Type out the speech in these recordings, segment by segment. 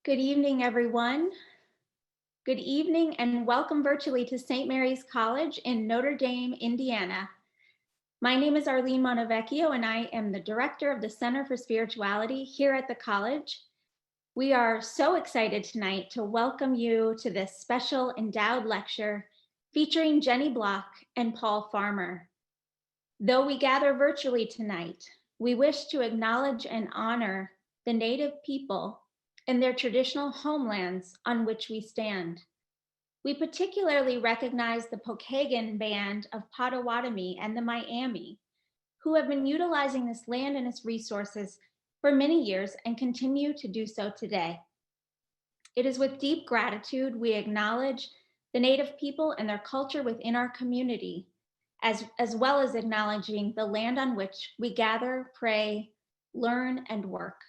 Good evening, everyone. Good evening and welcome virtually to St. Mary's College in Notre Dame, Indiana. My name is Arlene Montevecchio and I am the director of the Center for Spirituality here at the college. We are so excited tonight to welcome you to this special endowed lecture featuring Jennie Block and Paul Farmer. Though we gather virtually tonight, we wish to acknowledge and honor the Native people and their traditional homelands on which we stand. We particularly recognize the Pokagon Band of Potawatomi and the Miami, who have been utilizing this land and its resources for many years and continue to do so today. It is with deep gratitude we acknowledge the Native people and their culture within our community, as well as acknowledging the land on which we gather, pray, learn, and work.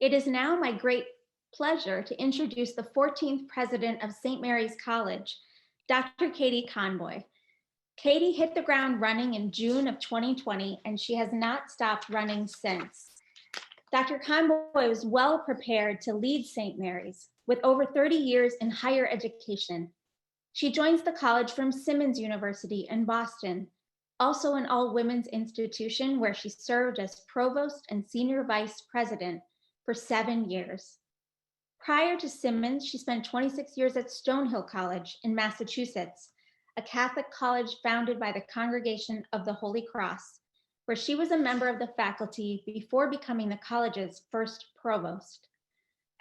It is now my great pleasure to introduce the 14th president of St. Mary's College, Dr. Katie Conboy. Katie hit the ground running in June of 2020, and she has not stopped running since. Dr. Conboy was well prepared to lead St. Mary's with over 30 years in higher education. She joins the college from Simmons University in Boston, also an all-women's institution where she served as provost and senior vice president for 7 years. Prior to Simmons, she spent 26 years at Stonehill College in Massachusetts, a Catholic college founded by the Congregation of the Holy Cross, where she was a member of the faculty before becoming the college's first provost.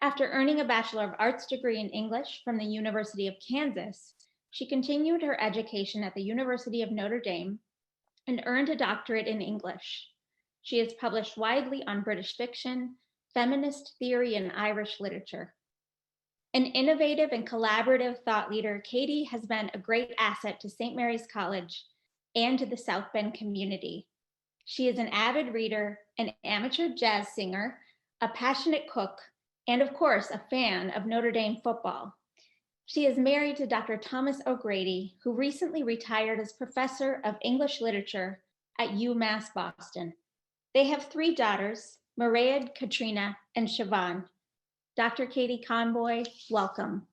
After earning a Bachelor of Arts degree in English from the University of Kansas, she continued her education at the University of Notre Dame and earned a doctorate in English. She has published widely on British fiction, feminist theory, and Irish literature. An innovative and collaborative thought leader, Katie has been a great asset to St. Mary's College and to the South Bend community. She is an avid reader, an amateur jazz singer, a passionate cook, and of course, a fan of Notre Dame football. She is married to Dr. Thomas O'Grady, who recently retired as professor of English literature at UMass Boston. They have 3 daughters, Mairead, Katrina, and Siobhan. Dr. Katie Conboy, welcome.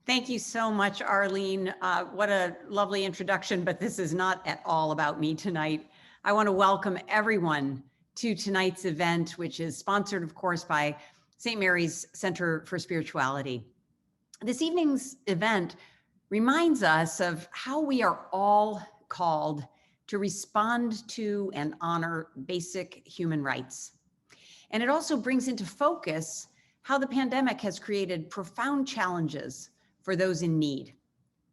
Thank you so much, Arlene. What a lovely introduction, but this is not at all about me tonight. I want to welcome everyone to tonight's event, which is sponsored, of course, by St. Mary's Center for Spirituality. This evening's event reminds us of how we are all called to respond to and honor basic human rights. And it also brings into focus how the pandemic has created profound challenges for those in need,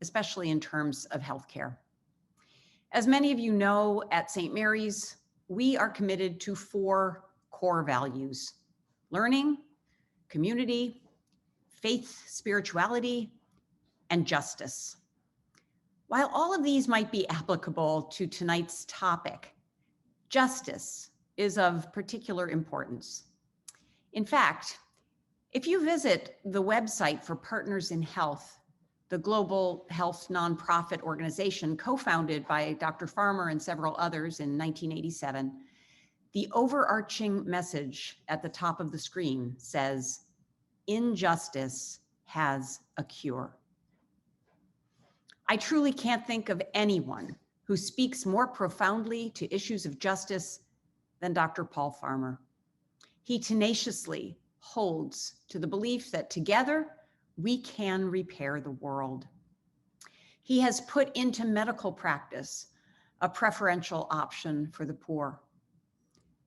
especially in terms of healthcare. As many of you know, at St. Mary's, we are committed to 4 core values: learning, community, faith, spirituality, and justice. While all of these might be applicable to tonight's topic, justice is of particular importance. In fact, if you visit the website for Partners in Health, the global health nonprofit organization co-founded by Dr. Farmer and several others in 1987, the overarching message at the top of the screen says, "Injustice has a cure." I truly can't think of anyone who speaks more profoundly to issues of justice than Dr. Paul Farmer. He tenaciously holds to the belief that together we can repair the world. He has put into medical practice a preferential option for the poor.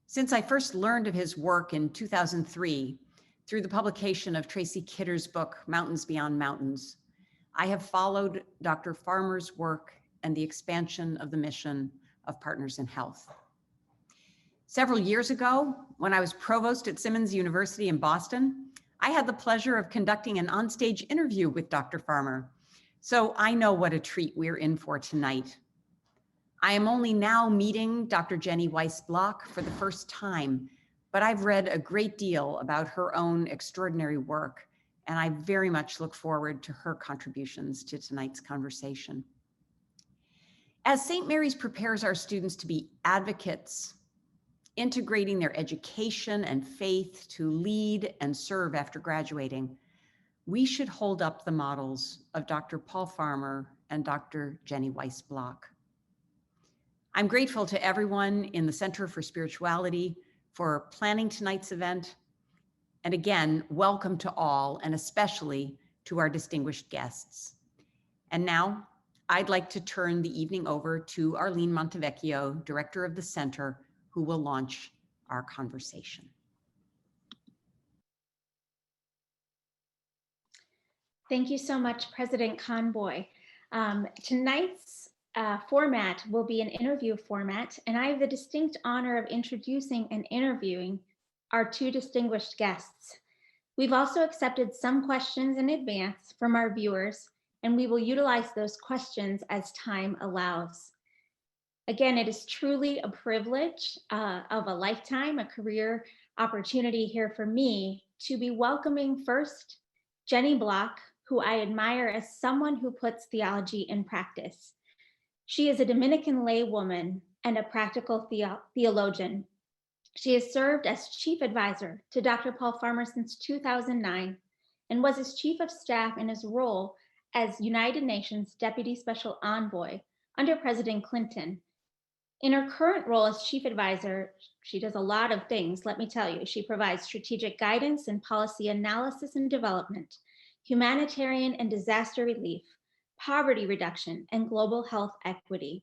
Since I first learned of his work in 2003 through the publication of Tracy Kidder's book, Mountains Beyond Mountains, I have followed Dr. Farmer's work and the expansion of the mission of Partners in Health. Several years ago, when I was provost at Simmons University in Boston, I had the pleasure of conducting an onstage interview with Dr. Farmer. So I know what a treat we're in for tonight. I am only now meeting Dr. Jennie Weiss Block for the first time, but I've read a great deal about her own extraordinary work, and I very much look forward to her contributions to tonight's conversation. As St. Mary's prepares our students to be advocates, integrating their education and faith to lead and serve after graduating, we should hold up the models of Dr. Paul Farmer and Dr. Jennie Weiss Block. I'm grateful to everyone in the Center for Spirituality for planning tonight's event. And again, welcome to all, and especially to our distinguished guests. And now, I'd like to turn the evening over to Arlene Montevecchio, Director of the Center, who will launch our conversation. Thank you so much, President Conboy. Tonight's format will be an interview format, and I have the distinct honor of introducing and interviewing our two distinguished guests. We've also accepted some questions in advance from our viewers, and we will utilize those questions as time allows. Again, it is truly a privilege of a lifetime, a career opportunity here for me to be welcoming first Jennie Block, who I admire as someone who puts theology in practice. She is a Dominican laywoman and a practical theologian. She has served as chief advisor to Dr. Paul Farmer since 2009 and was his chief of staff in his role as United Nations Deputy Special Envoy under President Clinton. In her current role as chief advisor, she does a lot of things, let me tell you. She provides strategic guidance and policy analysis and development, humanitarian and disaster relief, poverty reduction, and global health equity.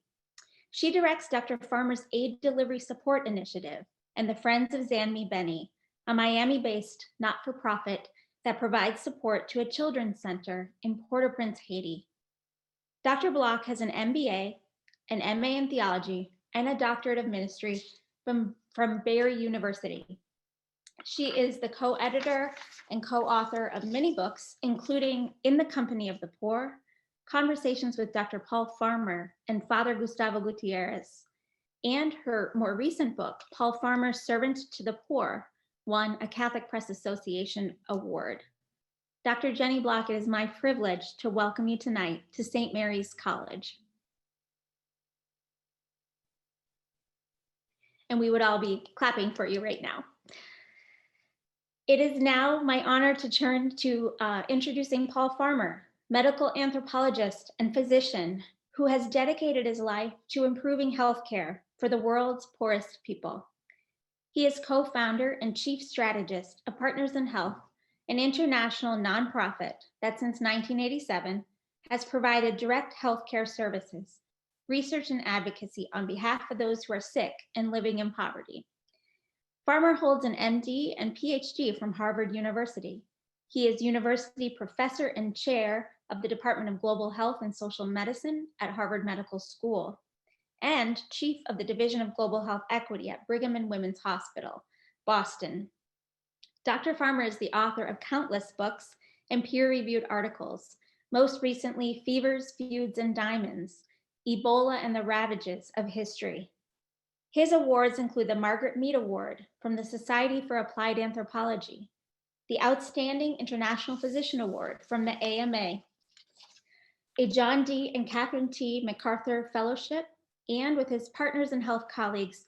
She directs Dr. Farmer's Aid Delivery Support Initiative and the Friends of Zanmi Beni, a Miami-based not-for-profit that provides support to a children's center in Port-au-Prince, Haiti. Dr. Block has an MBA, an MA in theology, and a doctorate of ministry from Barry University. She is the co-editor and co-author of many books, including In the Company of the Poor, Conversations with Dr. Paul Farmer and Father Gustavo Gutierrez, and her more recent book, Paul Farmer's Servant to the Poor, won a Catholic Press Association award. Dr. Jennie Block, it is my privilege to welcome you tonight to St. Mary's College. And we would all be clapping for you right now. It is now my honor to turn to introducing Paul Farmer, medical anthropologist and physician who has dedicated his life to improving healthcare for the world's poorest people. He is co-founder and chief strategist of Partners in Health, an international nonprofit that since 1987 has provided direct healthcare services, research and advocacy on behalf of those who are sick and living in poverty. Farmer holds an MD and PhD from Harvard University. He is university professor and chair of the Department of Global Health and Social Medicine at Harvard Medical School, and chief of the Division of Global Health Equity at Brigham and Women's Hospital, Boston. Dr. Farmer is the author of countless books and peer-reviewed articles, most recently Fevers, Feuds, and Diamonds, Ebola and the Ravages of History. His awards include the Margaret Mead Award from the Society for Applied Anthropology, the Outstanding International Physician Award from the AMA, a John D. and Catherine T. MacArthur Fellowship, and with his Partners in Health colleagues,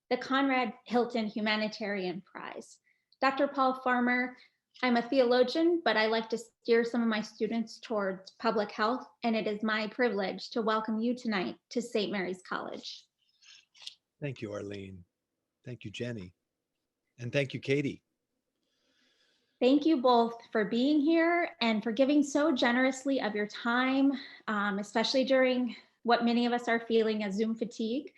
the Conrad Hilton Humanitarian Prize. Dr. Paul Farmer, I'm a theologian, but I like to steer some of my students towards public health, and it is my privilege to welcome you tonight to St. Mary's College. Thank you, Arlene. Thank you, Jennie. And thank you, Katie. Thank you both for being here and for giving so generously of your time, especially during what many of us are feeling as Zoom fatigue.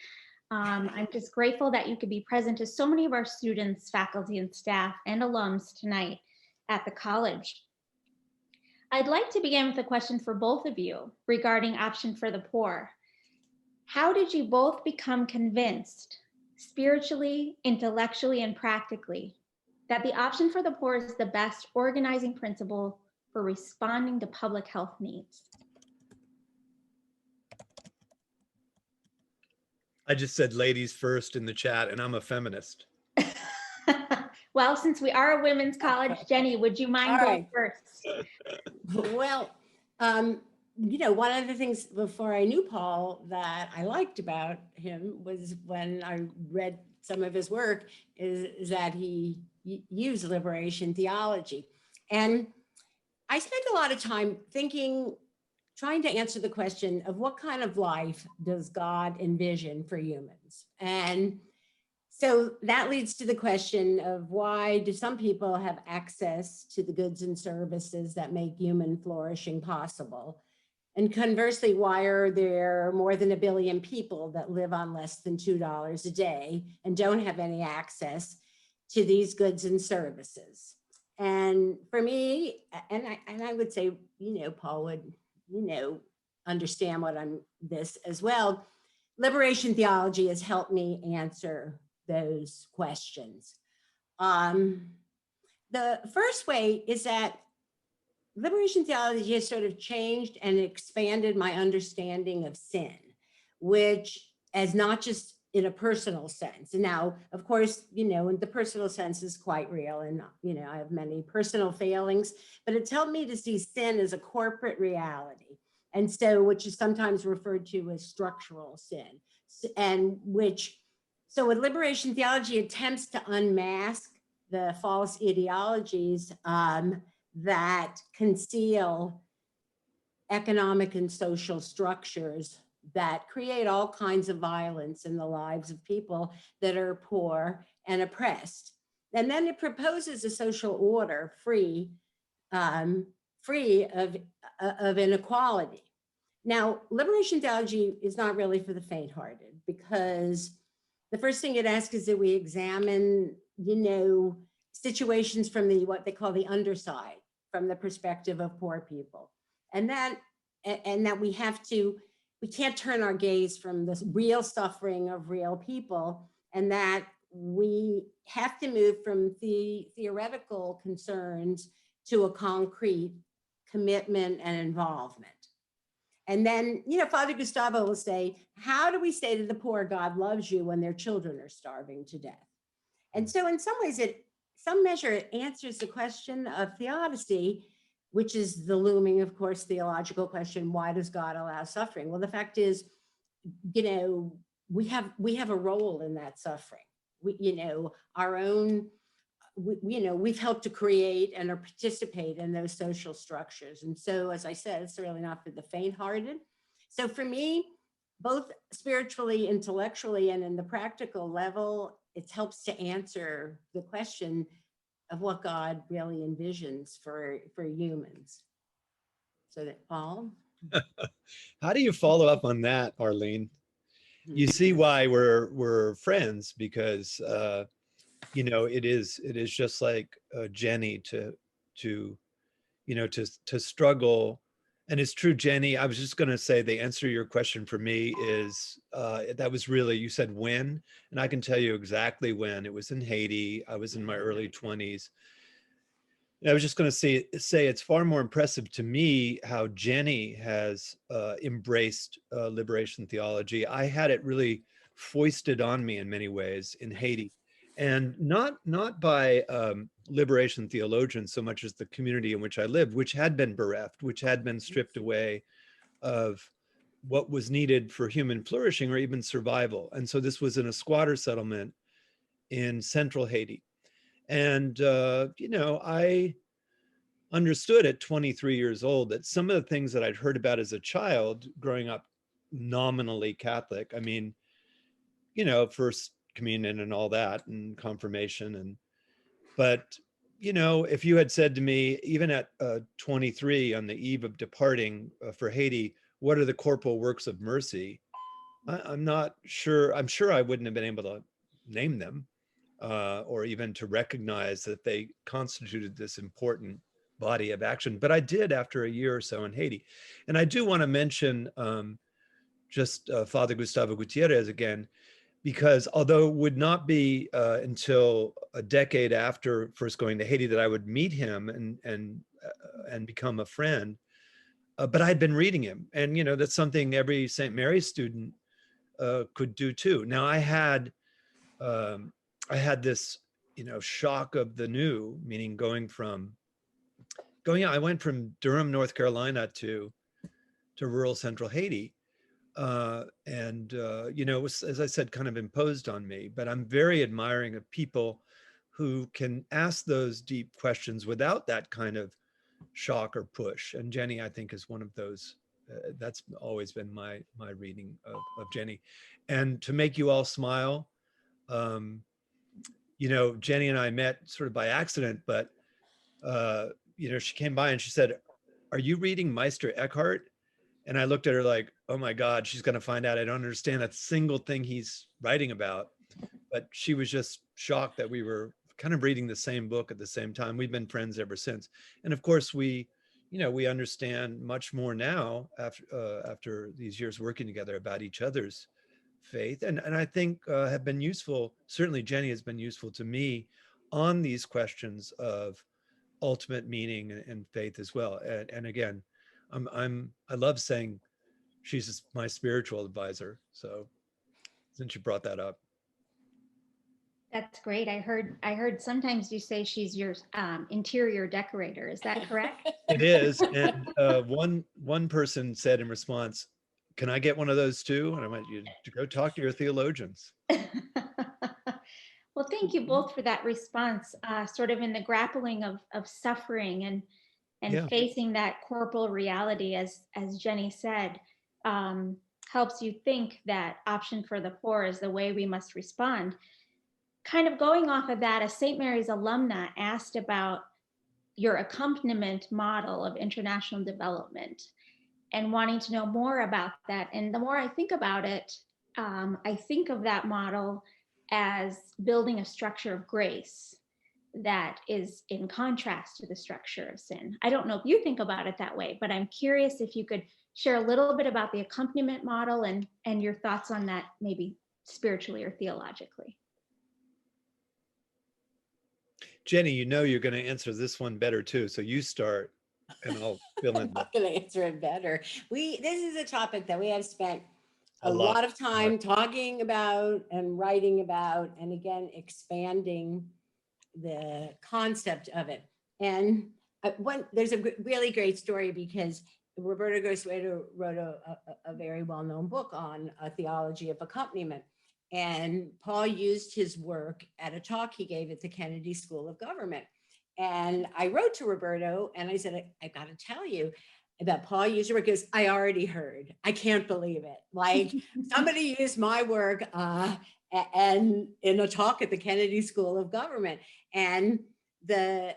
I'm just grateful that you could be present to so many of our students, faculty and staff and alums tonight at the college. I'd like to begin with a question for both of you regarding Option for the Poor. How did you both become convinced, spiritually, intellectually, and practically, that the Option for the Poor is the best organizing principle for responding to public health needs? I just said ladies first in the chat, and I'm a feminist. Well, since we are a women's college, Jennie, would you mind going first? Well, you know, one of the things before I knew Paul that I liked about him was when I read some of his work is that he used liberation theology. And I spent a lot of time trying to answer the question of what kind of life does God envision for humans? And so that leads to the question of why do some people have access to the goods and services that make human flourishing possible? And conversely, why are there more than 1 billion people that live on less than $2 a day and don't have any access to these goods and services? And for me, and I would say, Paul would, understand this as well. Liberation theology has helped me answer those questions. The first way is that liberation theology has sort of changed and expanded my understanding of sin, which as not just in a personal sense. And now, of course, the personal sense is quite real. And, I have many personal failings, but it's helped me to see sin as a corporate reality. And so, which is sometimes referred to as structural sin. And so with liberation theology attempts to unmask the false ideologies that conceal economic and social structures that create all kinds of violence in the lives of people that are poor and oppressed. And then it proposes a social order free of inequality. Now, liberation theology is not really for the faint-hearted, because the first thing it asks is that we examine, situations from what they call the underside, from the perspective of poor people. And that we can't turn our gaze from the real suffering of real people, and that we have to move from the theoretical concerns to a concrete commitment and involvement. And then, Father Gustavo will say, how do we say to the poor, God loves you, when their children are starving to death? And so in some ways, some measure, it answers the question of theodicy, which is the looming, of course, theological question: why does God allow suffering? Well, the fact is, we have a role in that suffering. We've helped to create and participate in those social structures. And so, as I said, it's really not for the faint-hearted. So for me, both spiritually, intellectually, and in the practical level, it helps to answer the question of what God really envisions for humans. So that, Paul? How do you follow up on that, Arlene? You see why we're friends, because it is just like Jennie to struggle. And it's true, Jennie, I was just going to say the answer to your question for me is that was really, you said when, and I can tell you exactly when. It was in Haiti. I was in my early 20s. I was just going to say it's far more impressive to me how Jennie has embraced liberation theology. I had it really foisted on me in many ways in Haiti, and not by liberation theologians so much as the community in which I lived, which had been bereft, which had been stripped away of what was needed for human flourishing or even survival. And so this was in a squatter settlement in central Haiti. And, I understood at 23 years old that some of the things that I'd heard about as a child growing up nominally Catholic, I mean, First Communion and all that, and confirmation. But, if you had said to me, even at 23 on the eve of departing for Haiti, what are the corporal works of mercy? I'm not sure. I'm sure I wouldn't have been able to name them. Or even to recognize that they constituted this important body of action. But I did after a year or so in Haiti. And I do want to mention Father Gustavo Gutierrez again, because although it would not be until a decade after first going to Haiti that I would meet him and become a friend, but I'd been reading him. And, that's something every St. Mary's student could do too. Now I had this, shock of the new, meaning I went from Durham, North Carolina to rural central Haiti. It was, as I said, kind of imposed on me, but I'm very admiring of people who can ask those deep questions without that kind of shock or push. And Jennie, I think, is one of those. That's always been my reading of Jennie. And to make you all smile, Jennie and I met sort of by accident, but she came by and she said, "Are you reading Meister Eckhart?" And I looked at her like, "Oh my God, she's going to find out I don't understand a single thing he's writing about." But she was just shocked that we were kind of reading the same book at the same time. We've been friends ever since. And of course, we understand much more now after these years working together about each other's faith. And I think have been useful. Certainly Jennie has been useful to me on these questions of ultimate meaning and faith as well. And again, I love saying she's my spiritual advisor. So since you brought that up. That's great. I heard sometimes you say she's your interior decorator. Is that correct? It is. And one person said in response, "Can I get one of those too?" And I went, "You go talk to your theologians." Well, thank you both for that response, sort of in the grappling of suffering and Yeah. facing that corporal reality, as Jennie said, helps you think that option for the poor is the way we must respond. Kind of going off of that, a St. Mary's alumna asked about your accompaniment model of international development and wanting to know more about that. And the more I think about it, I think of that model as building a structure of grace that is in contrast to the structure of sin. I don't know if you think about it that way, but I'm curious if you could share a little bit about the accompaniment model and your thoughts on that, maybe spiritually or theologically. Jennie, you're going to answer this one better too. So you start and I'll fill in. I'm not going to answer it better. This is a topic that we have spent a lot of time talking about and writing about, and again, expanding the concept of it. And there's a really great story because Roberto Goizueta wrote a very well-known book on a theology of accompaniment. And Paul used his work at a talk he gave at the Kennedy School of Government. And I wrote to Roberto and I said, I got to tell you that Paul used your work. Because I already heard. I can't believe it. Like somebody used my work and in a talk at the Kennedy School of Government. And the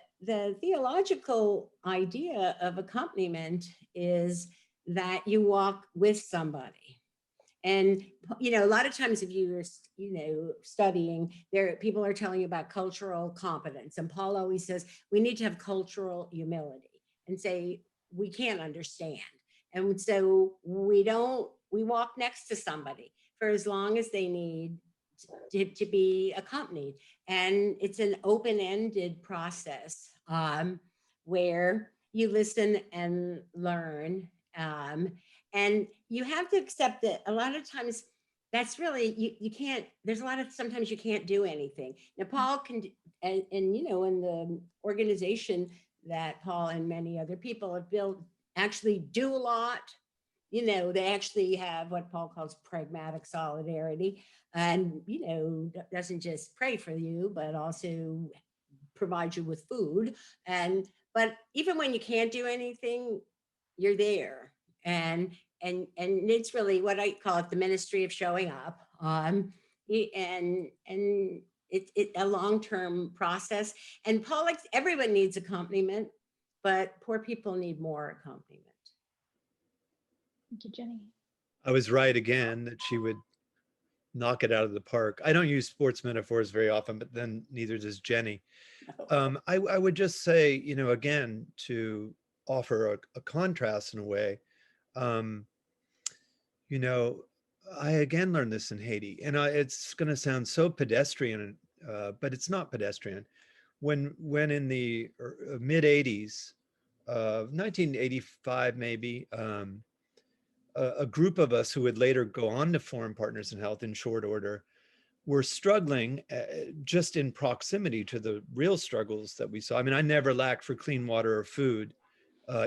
theological idea of accompaniment is that you walk with somebody. And, a lot of times if you're, studying there, people are telling you about cultural competence. And Paul always says, we need to have cultural humility and say, we can't understand. And so we walk next to somebody for as long as they need to be accompanied. And it's an open-ended process where you listen and learn. And you have to accept that a lot of times that's really, you can't, there's a lot of, sometimes you can't do anything. Now, Paul can, and in the organization that Paul and many other people have built actually do a lot. They actually have what Paul calls pragmatic solidarity and, doesn't just pray for you, but also provide you with food. But even when you can't do anything, you're there. And it's really what I call it, the ministry of showing up. And it's a long-term process. And Paul, like everyone needs accompaniment, but poor people need more accompaniment. Thank you, Jennie. I was right again that she would knock it out of the park. I don't use sports metaphors very often, but then neither does Jennie. I would just say, again, to offer a contrast in a way, I again learned this in Haiti, and it's going to sound so pedestrian, but it's not pedestrian. When in the mid 80s, 1985 maybe, a group of us who would later go on to form Partners in Health in short order were struggling just in proximity to the real struggles that we saw. I mean, I never lacked for clean water or food,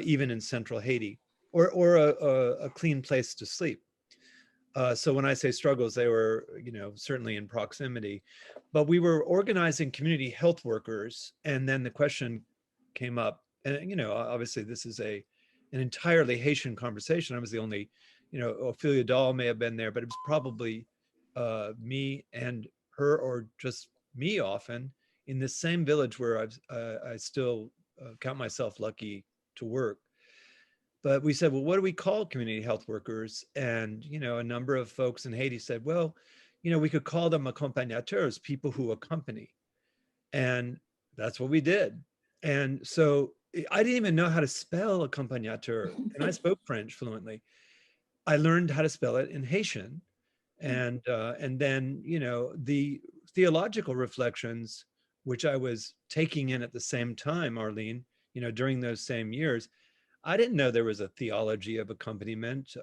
even in central Haiti, or a clean place to sleep. So when I say struggles, they were, certainly in proximity, but we were organizing community health workers. And then the question came up, and, obviously this is an entirely Haitian conversation. I was the only, Ophelia Dahl may have been there, but it was probably me and her, or just me often, in the same village where I still count myself lucky to work. But we said, well, what do we call community health workers? And, a number of folks in Haiti said, well, we could call them accompagnateurs, people who accompany. And that's what we did. And so I didn't even know how to spell accompagnateur, and I spoke French fluently. I learned how to spell it in Haitian. And then, the theological reflections, which I was taking in at the same time, Arlene, during those same years, I didn't know there was a theology of accompaniment.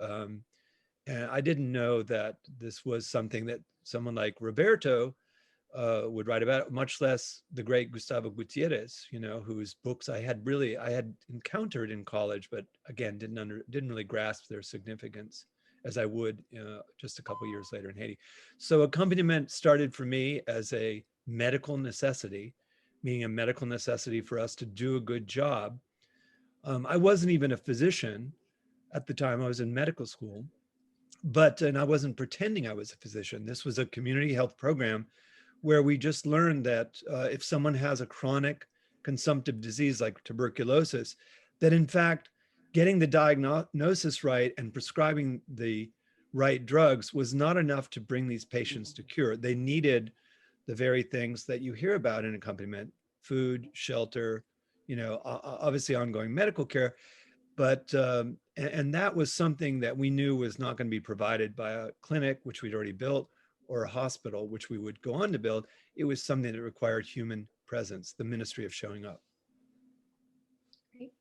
And I didn't know that this was something that someone like Roberto would write about, much less the great Gustavo Gutierrez, whose books I had encountered in college, but again, didn't really grasp their significance as I would just a couple years later in Haiti. So accompaniment started for me as a medical necessity, meaning a medical necessity for us to do a good job. I wasn't even a physician at the time. I was in medical school, and I wasn't pretending I was a physician. This was a community health program where we just learned that if someone has a chronic consumptive disease like tuberculosis, that in fact, getting the diagnosis right and prescribing the right drugs was not enough to bring these patients to cure. They needed the very things that you hear about in accompaniment: food, shelter, obviously ongoing medical care. But, and that was something that we knew was not going to be provided by a clinic, which we'd already built, or a hospital, which we would go on to build. It was something that required human presence, the ministry of showing up. Great.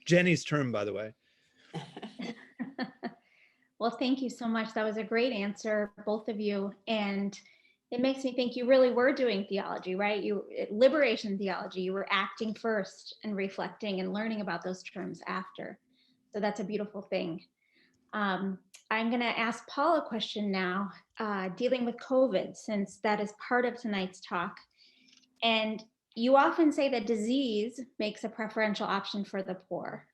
Jenny's term, by the way. Well, thank you so much. That was a great answer, both of you. And it makes me think you really were doing theology, right? Liberation theology, you were acting first and reflecting and learning about those terms after. So that's a beautiful thing. I'm going to ask Paul a question now, dealing with COVID, since that is part of tonight's talk. And you often say that disease makes a preferential option for the poor,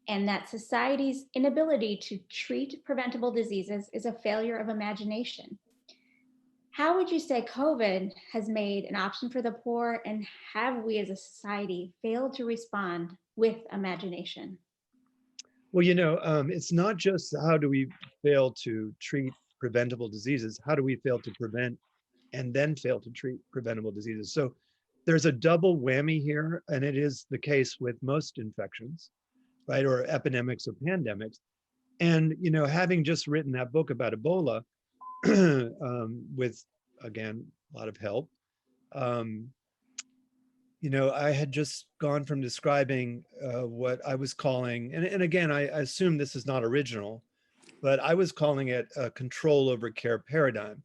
and that society's inability to treat preventable diseases is a failure of imagination. How would you say COVID has made an option for the poor, and have we as a society failed to respond with imagination? Well, it's not just how do we fail to treat preventable diseases, how do we fail to prevent and then fail to treat preventable diseases? So there's a double whammy here, and it is the case with most infections, right, or epidemics or pandemics. And, having just written that book about Ebola, with, again, a lot of help, I had just gone from describing what I was calling, and again, I assume this is not original, but I was calling it a control over care paradigm.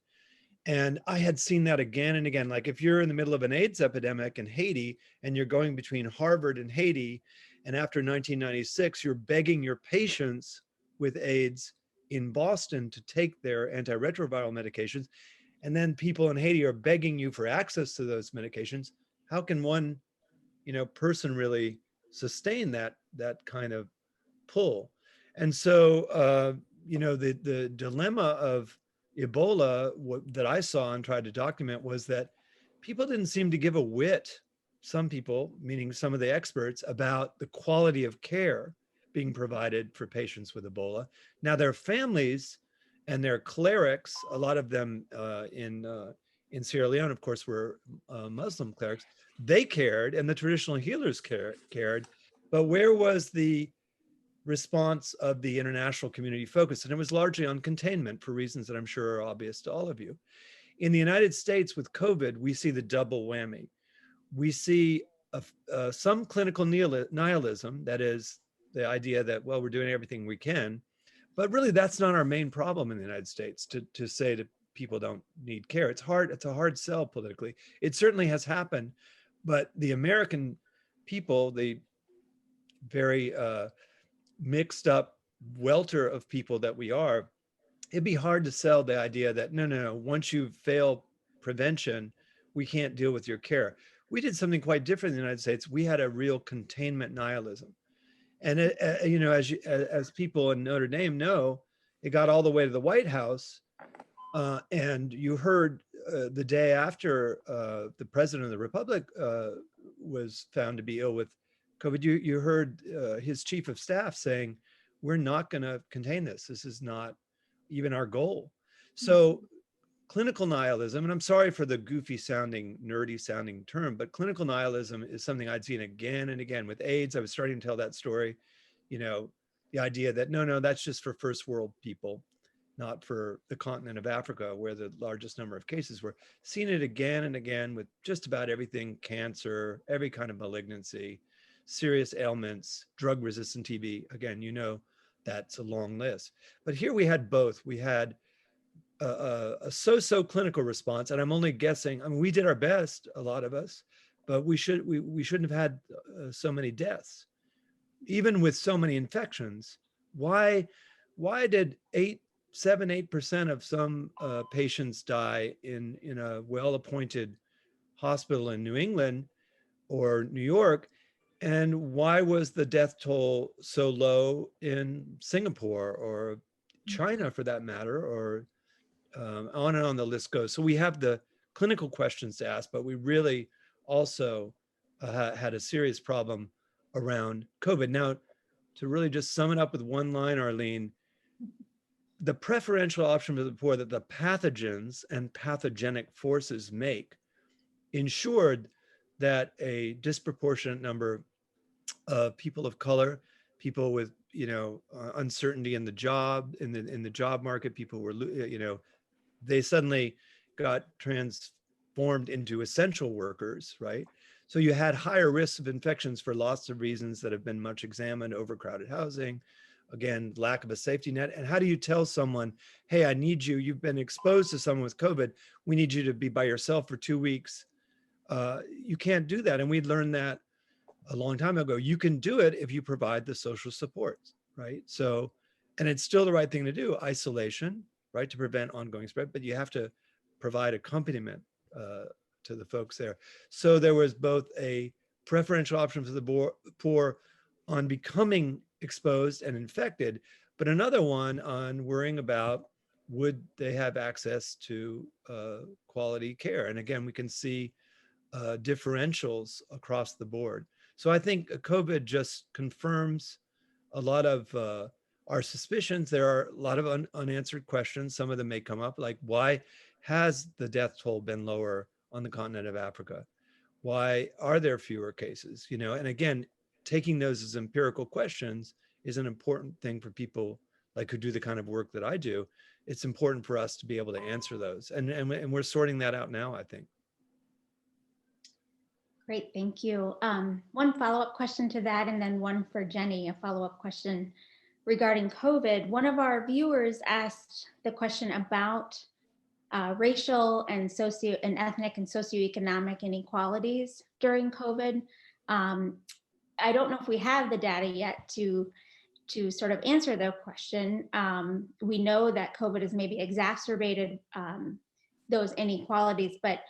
And I had seen that again and again. Like if you're in the middle of an AIDS epidemic in Haiti and you're going between Harvard and Haiti, and after 1996, you're begging your patients with AIDS in Boston to take their antiretroviral medications, and then people in Haiti are begging you for access to those medications, how can one, person really sustain that kind of pull? And so, the dilemma of Ebola that I saw and tried to document was that people didn't seem to give a whit, some people, meaning some of the experts, about the quality of care being provided for patients with Ebola. Now, their families and their clerics, a lot of them in Sierra Leone, of course, were Muslim clerics. They cared, and the traditional healers cared. But where was the response of the international community focus? And it was largely on containment for reasons that I'm sure are obvious to all of you. In the United States with COVID, we see the double whammy. We see some clinical nihilism, that is the idea that, well, we're doing everything we can, but really that's not our main problem in the United States, to say that people don't need care. It's a hard sell politically. It certainly has happened, but the American people, the very mixed up welter of people that we are, it'd be hard to sell the idea that no, once you fail prevention, we can't deal with your care. We did something quite different in the United States. We had a real containment nihilism. And as people in Notre Dame know, it got all the way to the White House, and you heard the day after the president of the Republic was found to be ill with COVID, you heard his chief of staff saying, "We're not going to contain this. This is not even our goal." So clinical nihilism, and I'm sorry for the goofy sounding, nerdy sounding term, but clinical nihilism is something I'd seen again and again with AIDS. I was starting to tell that story, the idea that no, that's just for first world people, not for the continent of Africa, where the largest number of cases were. Seen it again and again with just about everything: cancer, every kind of malignancy, serious ailments, drug-resistant TB. Again, that's a long list. But here we had both. We had a so-so clinical response, and I'm only guessing. I mean, we did our best, a lot of us, but we shouldn't have had so many deaths, even with so many infections. Why did 7-8% of some patients die in a well-appointed hospital in New England or New York? And why was the death toll so low in Singapore or China, for that matter, or on and on the list goes? So we have the clinical questions to ask, but we really also had a serious problem around COVID. Now, to really just sum it up with one line, Arlene, the preferential option for the poor that the pathogens and pathogenic forces make ensured that a disproportionate number of people of color, people with uncertainty in the job, in the job market, people were they suddenly got transformed into essential workers, right? So you had higher risks of infections for lots of reasons that have been much examined: overcrowded housing, again, lack of a safety net. And how do you tell someone, hey, I need you, you've been exposed to someone with COVID, we need you to be by yourself for 2 weeks? You can't do that. And we learned that a long time ago. You can do it if you provide the social supports, right? So, and it's still the right thing to do: isolation, right, to prevent ongoing spread, but you have to provide accompaniment to the folks there. So there was both a preferential option for the poor on becoming exposed and infected, but another one on worrying about, would they have access to quality care? And again, we can see differentials across the board. So I think COVID just confirms a lot of our suspicions. There are a lot of unanswered questions. Some of them may come up, like, why has the death toll been lower on the continent of Africa? Why are there fewer cases? And again, taking those as empirical questions is an important thing for people like who do the kind of work that I do. It's important for us to be able to answer those. And we're sorting that out now, I think. Great, thank you. One follow-up question to that, and then one for Jenny, a follow-up question regarding COVID. One of our viewers asked the question about racial and ethnic and socioeconomic inequalities during COVID. I don't know if we have the data yet to sort of answer the question. We know that COVID has maybe exacerbated those inequalities, but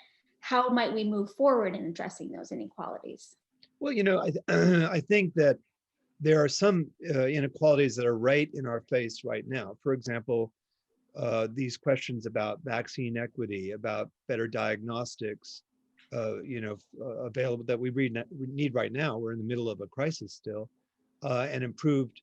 how might we move forward in addressing those inequalities? Well, I think that there are some inequalities that are right in our face right now. For example, these questions about vaccine equity, about better diagnostics, available that we need right now. We're in the middle of a crisis still, and improved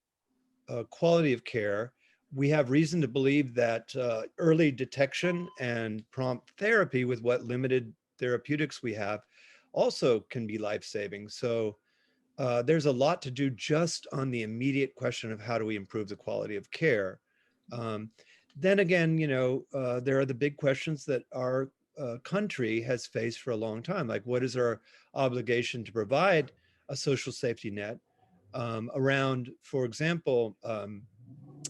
quality of care. We have reason to believe that early detection and prompt therapy, with what limited therapeutics we have, also can be life-saving. So there's a lot to do just on the immediate question of how do we improve the quality of care. Then again, there are the big questions that our country has faced for a long time, like what is our obligation to provide a social safety net around, for example,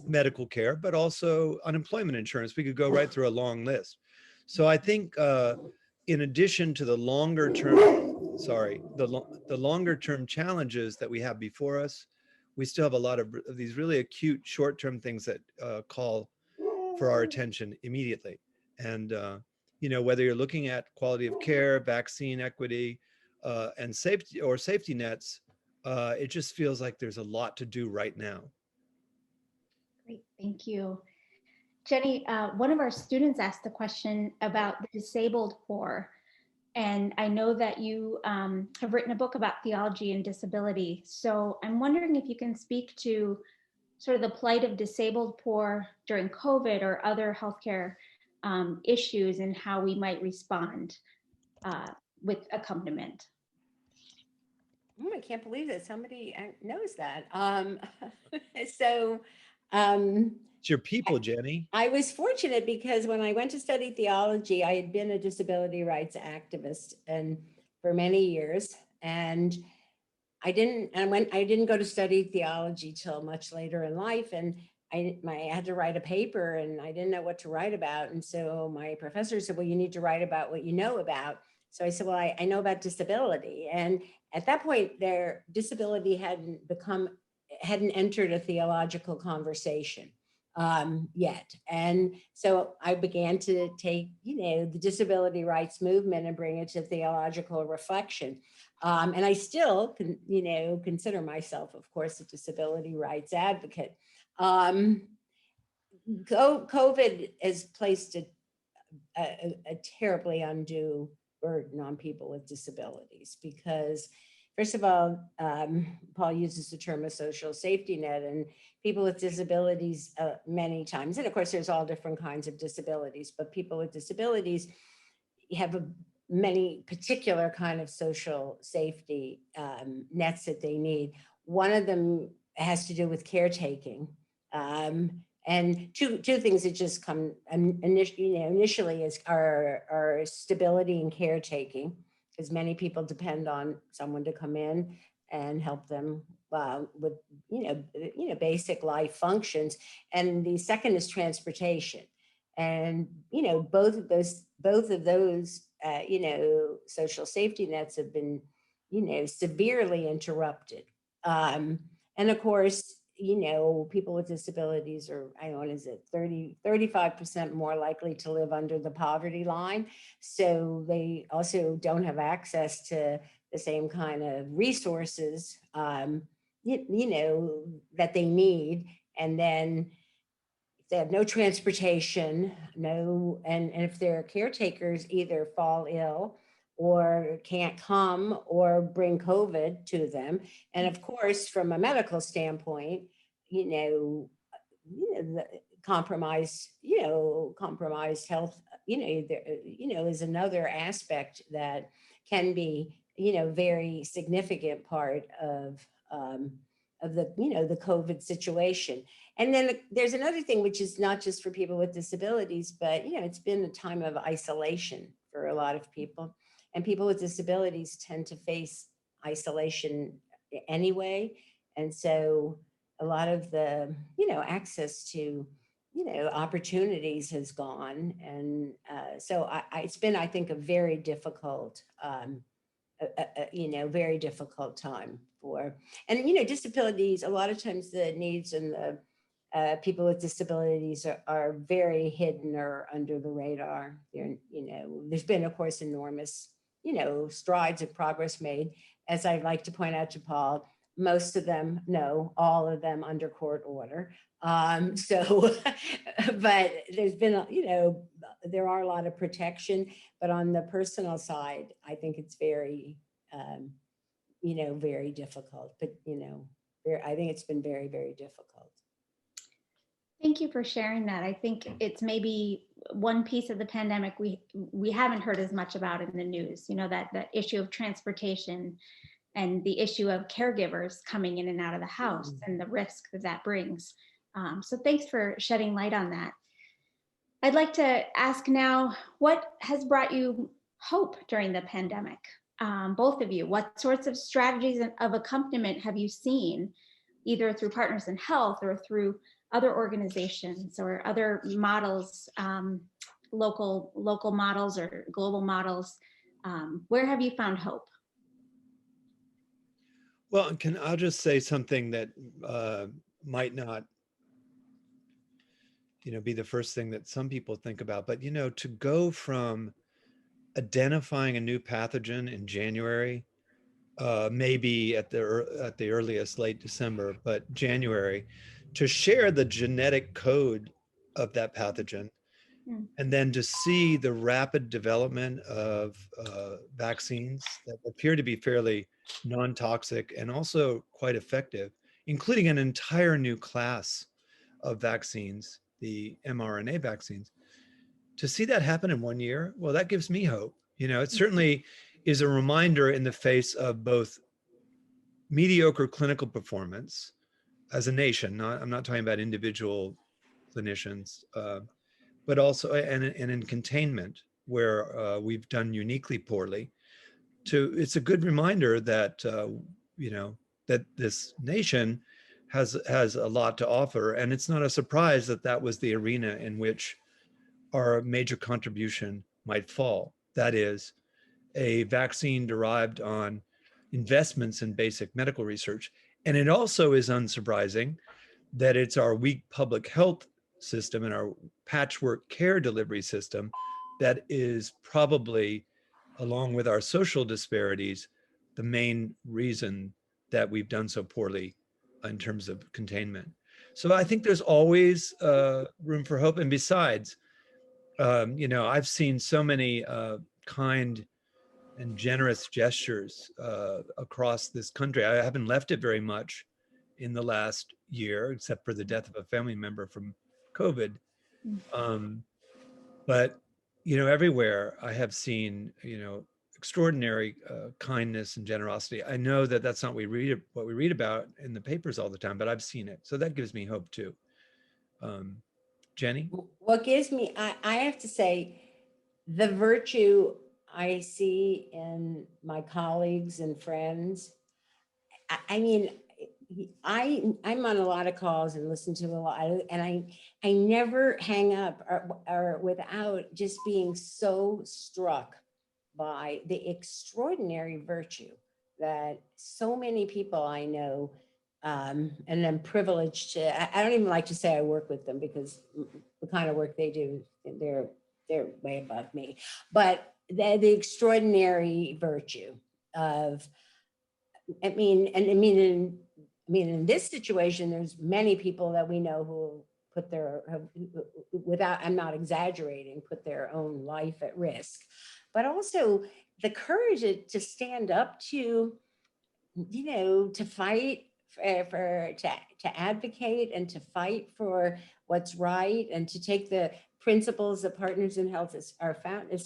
medical care, but also unemployment insurance. We could go right through a long list. So I think in addition to the longer term, the longer term challenges that we have before us, we still have a lot of these really acute short-term things that call for our attention immediately. And, whether you're looking at quality of care, vaccine equity, and safety nets, it just feels like there's a lot to do right now. Great, thank you. Jenny, one of our students asked a question about the disabled poor. And I know that you have written a book about theology and disability. So I'm wondering if you can speak to sort of the plight of disabled poor during COVID or other healthcare issues and how we might respond with accompaniment. Oh, I can't believe that somebody knows that. It's your people, Jenny. I was fortunate because when I went to study theology, I had been a disability rights activist and for many years, and I didn't go to study theology till much later in life, and I had to write a paper, and I didn't know what to write about, and so my professor said, "Well, you need to write about what you know about." So I said, "Well, I know about disability," and at that point, their disability hadn't entered a theological conversation yet. And so I began to take, the disability rights movement and bring it to theological reflection. And I still consider myself, of course, a disability rights advocate. COVID has placed a terribly undue burden on people with disabilities because, first of all, Paul uses the term a social safety net, and people with disabilities many times, and of course there's all different kinds of disabilities, but people with disabilities have many particular kind of social safety nets that they need. One of them has to do with caretaking. And two things that just come initially are stability and caretaking, because many people depend on someone to come in and help them with basic life functions. And the second is transportation. And both of those social safety nets have been severely interrupted. And of course, people with disabilities are, 35% more likely to live under the poverty line. So they also don't have access to the same kind of resources, that they need. And then they have no transportation, and if their caretakers either fall ill or can't come or bring COVID to them. And of course, from a medical standpoint, the compromised health, is another aspect that can be, very significant part of the COVID situation. And then there's another thing, which is not just for people with disabilities, but, it's been a time of isolation for a lot of people. And people with disabilities tend to face isolation anyway. And so a lot of the, access to, opportunities has gone. And so it's been, I think, a very difficult, very difficult time for, and, disabilities, a lot of times the needs and the people with disabilities are very hidden or under the radar. There's been, of course, enormous, strides of progress made. As I'd like to point out to Paul, most of them, no, all of them under court order. So, but there's been, there are a lot of protection, but on the personal side, I think it's very, very difficult, but, I think it's been very, very difficult. Thank you for sharing that. I think it's maybe one piece of the pandemic we haven't heard as much about in the news, that issue of transportation and the issue of caregivers coming in and out of the house and the risk that brings. So thanks for shedding light on that. I'd like to ask now, what has brought you hope during the pandemic? Both of you, what sorts of strategies of accompaniment have you seen, either through Partners in Health or through other organizations or other models, local models or global models? Where have you found hope? Well, I'll just say something that might not, be the first thing that some people think about. But, to go from identifying a new pathogen in January, maybe at the earliest late December, but January, to share the genetic code of that pathogen, and then to see the rapid development of vaccines that appear to be fairly non-toxic and also quite effective, including an entire new class of vaccines, the mRNA vaccines. To see that happen in 1 year, well, that gives me hope. It certainly is a reminder in the face of both mediocre clinical performance as a nation. I'm not talking about individual clinicians, but also and in containment, where we've done uniquely poorly. It's a good reminder that that this nation has a lot to offer, and it's not a surprise that that was the arena in which our major contribution might fall. That is, a vaccine derived on investments in basic medical research. And it also is unsurprising that it's our weak public health system and our patchwork care delivery system that is probably, along with our social disparities, the main reason that we've done so poorly in terms of containment. So I think there's always room for hope. And besides, I've seen so many kind and generous gestures across this country. I haven't left it very much in the last year, except for the death of a family member from COVID. But, everywhere I have seen, extraordinary kindness and generosity. I know that that's not what we read about in the papers all the time, but I've seen it. So that gives me hope too. Jenny? What gives me, I have to say, the virtue I see in my colleagues and friends. I mean, I'm on a lot of calls and listen to a lot, and I never hang up or without just being so struck by the extraordinary virtue that so many people I know, and I'm privileged to, I don't even like to say I work with them, because the kind of work they do, they're way above me, but the extraordinary virtue of, in this situation, there's many people that we know who put without, I'm not exaggerating, put their own life at risk, but also the courage to stand up to, to fight to advocate and to fight for what's right, and to take the principles that Partners in Health is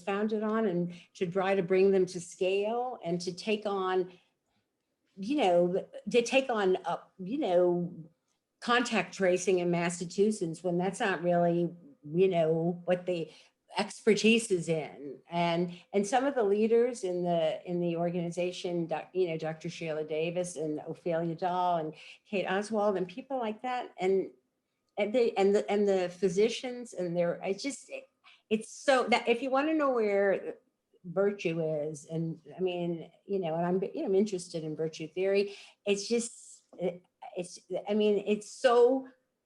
founded on, and to try to bring them to scale, and to take on, contact tracing in Massachusetts, when that's not really, what the expertise is in. And some of the leaders in the organization, Dr. Sheila Davis and Ophelia Dahl and Kate Oswald and people like that, and the physicians, and it's so that if you want to know where virtue is, and and I'm interested in virtue theory, it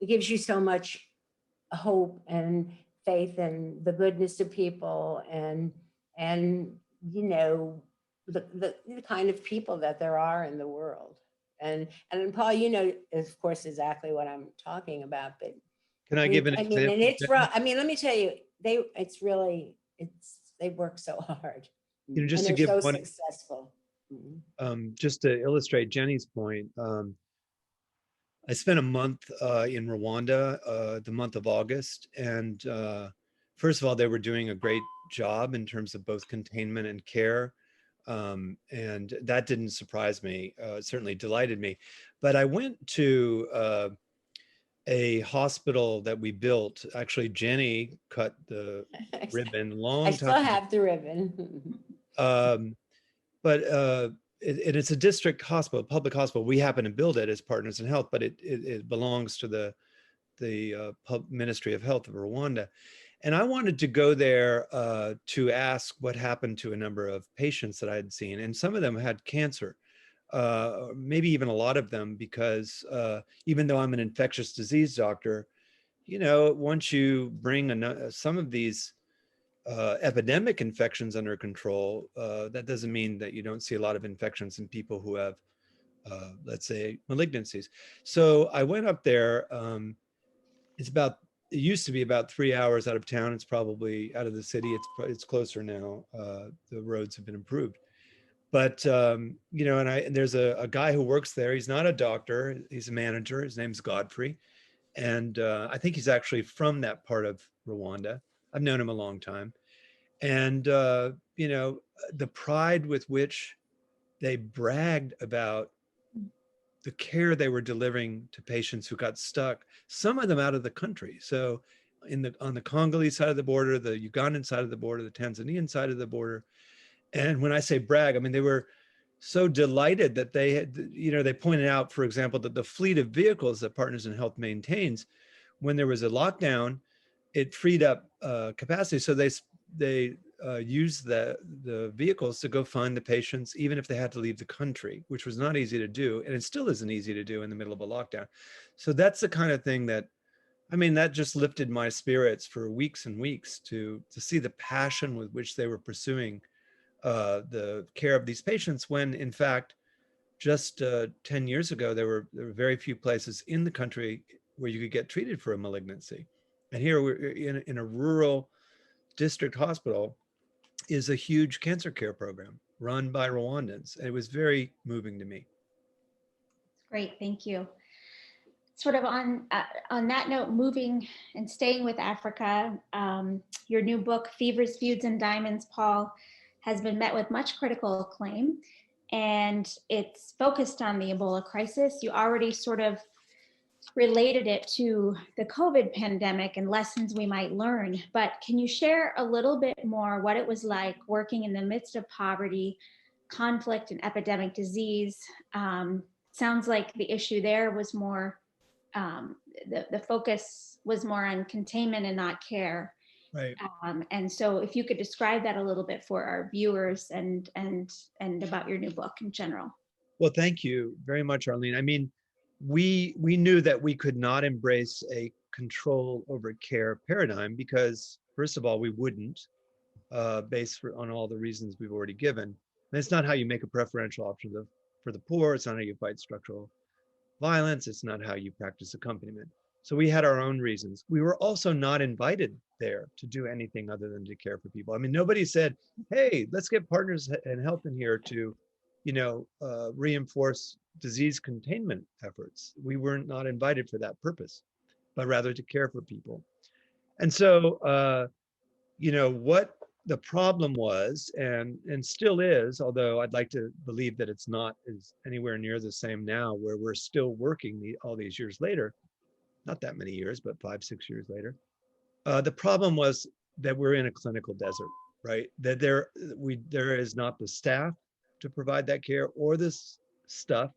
gives you so much hope and faith in the goodness of people, and the kind of people that there are in the world. And Paul, of course, exactly what I'm talking about. But can I give an example? And it's rough. Let me tell you, they work so hard. Just to and give so one, successful. just to illustrate Jenny's point, I spent a month in Rwanda, the month of August, and first of all, they were doing a great job in terms of both containment and care, and that didn't surprise me. It certainly delighted me. But I went to a hospital that we built. Actually, Jenny cut the ribbon long time. I still have the ribbon. But it's a district hospital, public hospital. We happen to build it as Partners in Health, but it belongs to the Ministry of Health of Rwanda. And I wanted to go there to ask what happened to a number of patients that I had seen. And some of them had cancer, maybe even a lot of them, because even though I'm an infectious disease doctor, once you bring some of these epidemic infections under control, that doesn't mean that you don't see a lot of infections in people who have, let's say, malignancies. So I went up there. It used to be about 3 hours out of town. It's probably out of the city. It's closer now. The roads have been improved. But and there's a guy who works there. He's not a doctor. He's a manager. His name's Godfrey, and I think he's actually from that part of Rwanda. I've known him a long time, and the pride with which they bragged about the care they were delivering to patients who got stuck, some of them out of the country. So on the Congolese side of the border, the Ugandan side of the border, the Tanzanian side of the border. And when I say brag, I mean, they were so delighted that they had, they pointed out, for example, that the fleet of vehicles that Partners in Health maintains, when there was a lockdown, it freed up capacity. So they used the vehicles to go find the patients, even if they had to leave the country, which was not easy to do. And it still isn't easy to do in the middle of a lockdown. So that's the kind of thing that, that just lifted my spirits for weeks and weeks to see the passion with which they were pursuing the care of these patients, when in fact, just 10 years ago, there were very few places in the country where you could get treated for a malignancy. And here we're in a rural district hospital is a huge cancer care program run by Rwandans. And it was very moving to me. Great, thank you. Sort of on that note, moving and staying with Africa, your new book, Fevers, Feuds, and Diamonds, Paul, has been met with much critical acclaim, and it's focused on the Ebola crisis. You already sort of related it to the COVID pandemic and lessons we might learn, but can you share a little bit more what it was like working in the midst of poverty, conflict, and epidemic disease? Sounds like the issue there was more, the focus was more on containment and not care. Right. And so if you could describe that a little bit for our viewers and about your new book in general. Well, thank you very much, Arlene. I mean, we knew that we could not embrace a control over care paradigm because, first of all, we wouldn't, based on all the reasons we've already given. And it's not how you make a preferential option for the poor. It's not how you fight structural violence. It's not how you practice accompaniment. So we had our own reasons. We were also not invited there to do anything other than to care for people. I mean, nobody said, hey, let's get Partners in Health in here to, reinforce disease containment efforts. We were not invited for that purpose, but rather to care for people. And so, what the problem was, and still is, although I'd like to believe that it's not anywhere near the same now, where we're still working all these years later, not that many years, but 5-6 years later. The problem was that we're in a clinical desert, right? That there is not the staff to provide that care or this stuff,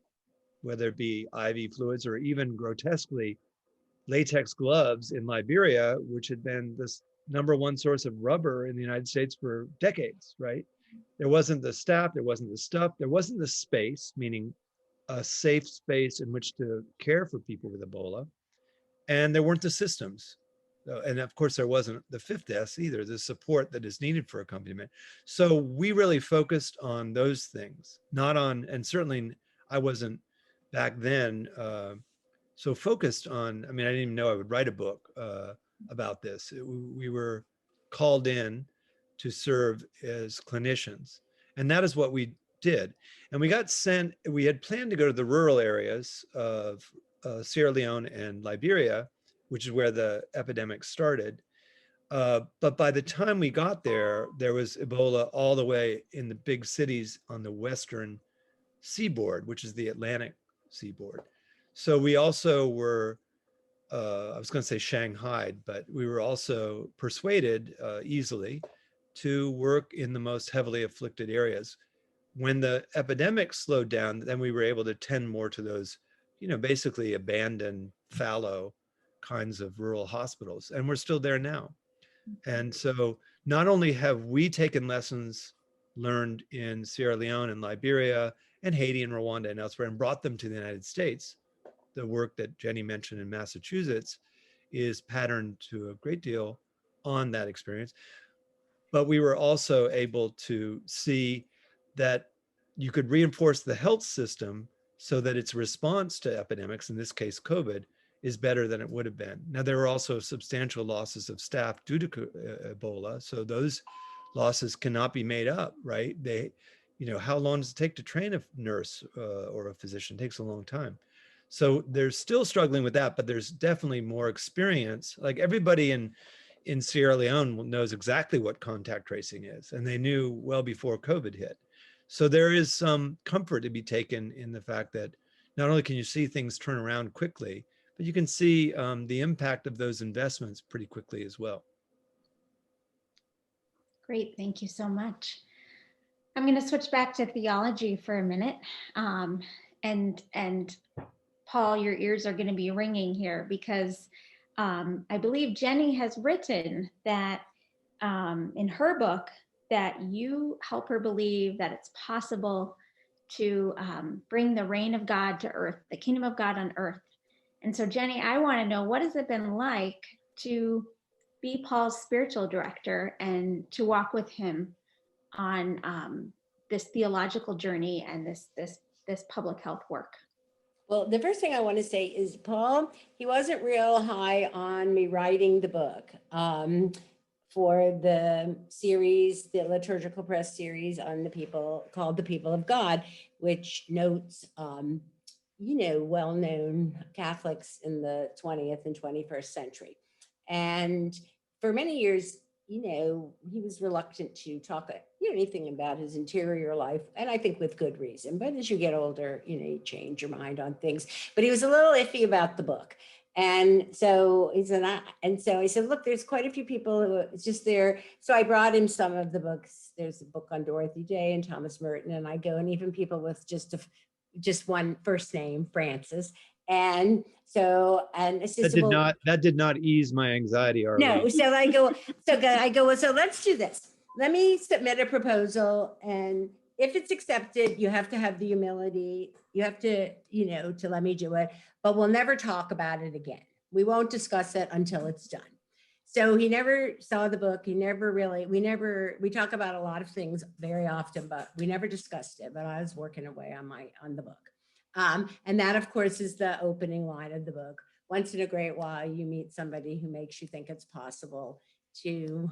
whether it be IV fluids or even grotesquely latex gloves in Liberia, which had been this #1 source of rubber in the United States for decades, right? There wasn't the staff, there wasn't the stuff, there wasn't the space, meaning a safe space in which to care for people with Ebola. And there weren't the systems. And of course, there wasn't the fifth S either, the support that is needed for accompaniment. So we really focused on those things, not on, and certainly I wasn't back then so focused on, I didn't even know I would write a book about this. We were called in to serve as clinicians. And that is what we did. And we got sent, we had planned to go to the rural areas of Sierra Leone and Liberia, which is where the epidemic started. But by the time we got there, there was Ebola all the way in the big cities on the western seaboard, which is the Atlantic seaboard. So we also were, I was going to say shanghaied, but we were also persuaded easily to work in the most heavily afflicted areas. When the epidemic slowed down, then we were able to tend more to those, basically abandoned, fallow kinds of rural hospitals. And we're still there now. And so not only have we taken lessons learned in Sierra Leone and Liberia and Haiti and Rwanda and elsewhere and brought them to the United States, the work that Jennie mentioned in Massachusetts is patterned to a great deal on that experience. But we were also able to see that you could reinforce the health system so that its response to epidemics, in this case COVID, is better than it would have been. Now, there were also substantial losses of staff due to Ebola, so those losses cannot be made up, right? How long does it take to train a nurse or a physician? It takes a long time. So they're still struggling with that, but there's definitely more experience. Like everybody in Sierra Leone knows exactly what contact tracing is, and they knew well before COVID hit. So there is some comfort to be taken in the fact that not only can you see things turn around quickly, but you can see the impact of those investments pretty quickly as well. Great, thank you so much. I'm going to switch back to theology for a minute. And Paul, your ears are going to be ringing here because I believe Jennie has written that in her book that you help her believe that it's possible to bring the reign of God to earth, the kingdom of God on earth. And so Jennie, I want to know, what has it been like to be Paul's spiritual director and to walk with him on this theological journey and this public health work? Well, the first thing I want to say is Paul, he wasn't real high on me writing the book for the series, the Liturgical Press series on the people called The People of God, which notes, well-known Catholics in the 20th and 21st century. And for many years, he was reluctant to talk anything about his interior life, and I think with good reason. But as you get older, you change your mind on things. But he was a little iffy about the book. And so he said, look, there's quite a few people who it's just there. So I brought him some of the books. There's a book on Dorothy Day and Thomas Merton, and I go, and even people with just one first name, Francis. And so, and it's just that did not ease my anxiety, Arlene. No, so I go, so let's do this. Let me submit a proposal, and if it's accepted, you have to have the humility. You have to, to let me do it, but we'll never talk about it again. We won't discuss it until it's done. So he never saw the book. We talk about a lot of things very often, but we never discussed it. But I was working away on the book. And that, of course, is the opening line of the book. Once in a great while, you meet somebody who makes you think it's possible to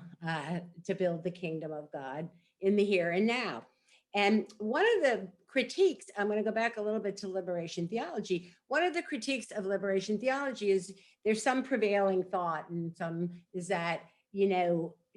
build the kingdom of God in the here and now. And one of the critiques, I'm going to go back a little bit to liberation theology. One of the critiques of liberation theology is there's some prevailing thought, and some is that,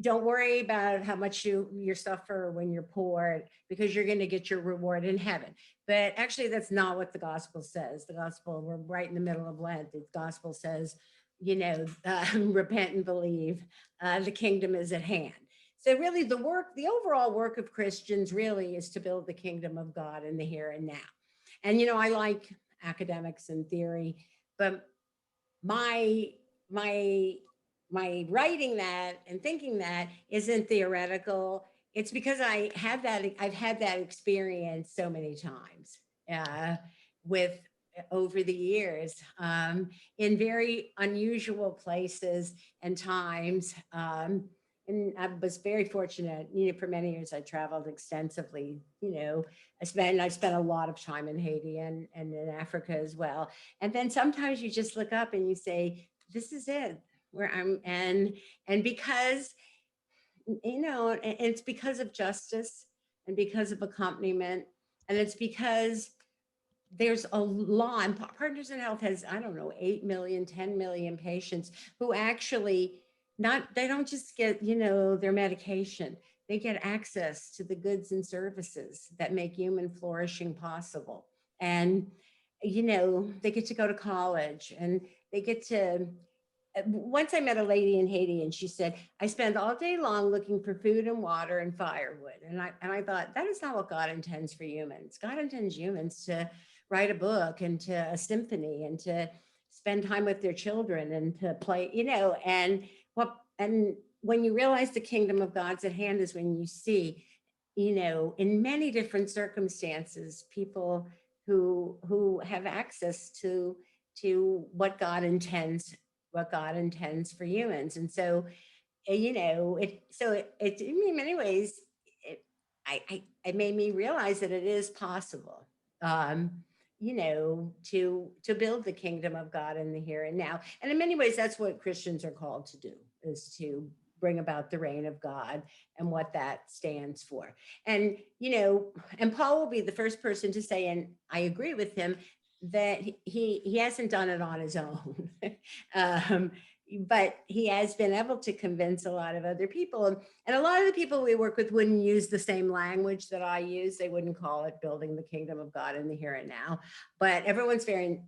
don't worry about how much you suffer when you're poor, because you're going to get your reward in heaven. But actually, that's not what the gospel says. The gospel, we're right in the middle of Lent. The gospel says, repent and believe, the kingdom is at hand. So really the overall work of Christians really is to build the kingdom of God in the here and now. And, I like academics and theory, but my writing that and thinking that isn't theoretical. It's because I've had that experience so many times over the years in very unusual places and times. And I was very fortunate, for many years I traveled extensively, I spent a lot of time in Haiti and in Africa as well. And then sometimes you just look up and you say, this is it, where I'm, and because, it's because of justice and because of accompaniment, and it's because there's a lot, and Partners in Health has, 8 million, 10 million patients who actually they don't just get, their medication, they get access to the goods and services that make human flourishing possible. And, they get to go to college, and they get to, once I met a lady in Haiti, and she said, I spend all day long looking for food and water and firewood. And I thought, that is not what God intends for humans. God intends humans to write a book and to a symphony and to spend time with their children and to play, and when you realize the kingdom of God's at hand is when you see, in many different circumstances, people who have access to what God intends what God intends for humans. And so, you know, it in many ways, it made me realize that it is possible, you know, to build the kingdom of God in the here and now. And in many ways, that's what Christians are called to do, is to bring about the reign of God and what that stands for. And, you know, and Paul will be the first person to say, and I agree with him, that he hasn't done it on his own. But he has been able to convince a lot of other people. And a lot of the people we work with wouldn't use the same language that I use. They wouldn't call it building the kingdom of God in the here and now. But everyone's very,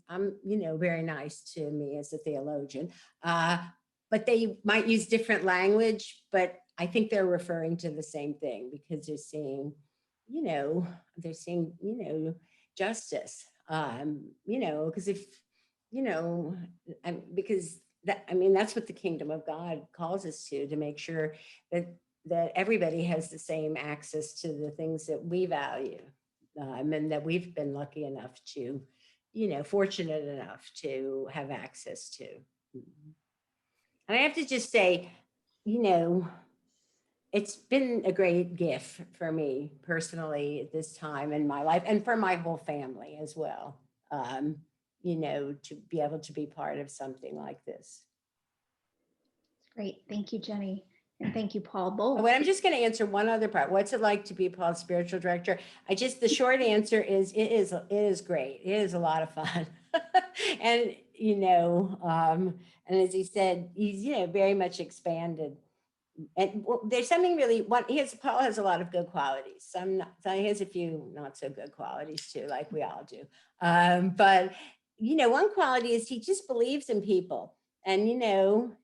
you know, very nice to me as a theologian. But they might use different language, but I think they're referring to the same thing, because they're seeing, you know, justice. You know, because if, you know, because that, I mean, that's what the kingdom of God calls us to make sure that everybody has the same access to the things that we value, and that we've been lucky enough to, you know, fortunate enough to have access to. And I have to just say, you know, it's been a great gift for me personally at this time in my life, and for my whole family as well. You know, to be able to be part of something like this. Great. Thank you, Jenny. And thank you, Paul, both. Well, I'm just going to answer one other part. What's it like to be Paul's spiritual director? The short answer is, it is great. It is a lot of fun. And, you know, and as he said, he's, you know, very much expanded. And there's something really, Paul has a lot of good qualities. He has a few not so good qualities too, like we all do. But, you know, one quality is he just believes in people. And, you know,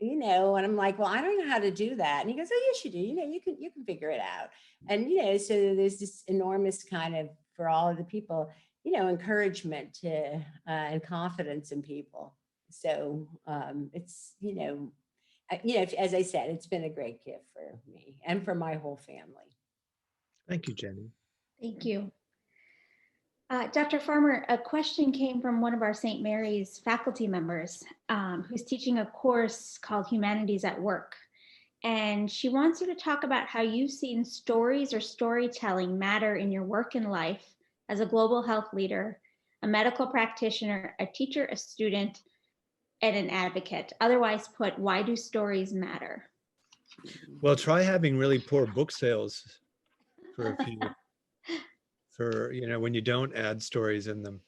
and I'm like, well, I don't know how to do that. And he goes, oh, yes, you do. You know, you can figure it out. And, you know, so there's this enormous kind of, for all of the people, you know, encouragement to, and confidence in people. So it's, you know, as I said, it's been a great gift for me and for my whole family. Thank you, Jenny. Thank you. Dr. Farmer, a question came from one of our St. Mary's faculty members who's teaching a course called Humanities at Work. And she wants you to talk about how you've seen stories or storytelling matter in your work and life as a global health leader, a medical practitioner, a teacher, a student, and an advocate. Otherwise put, why do stories matter? Well, try having really poor book sales for a few, you know, when you don't add stories in them.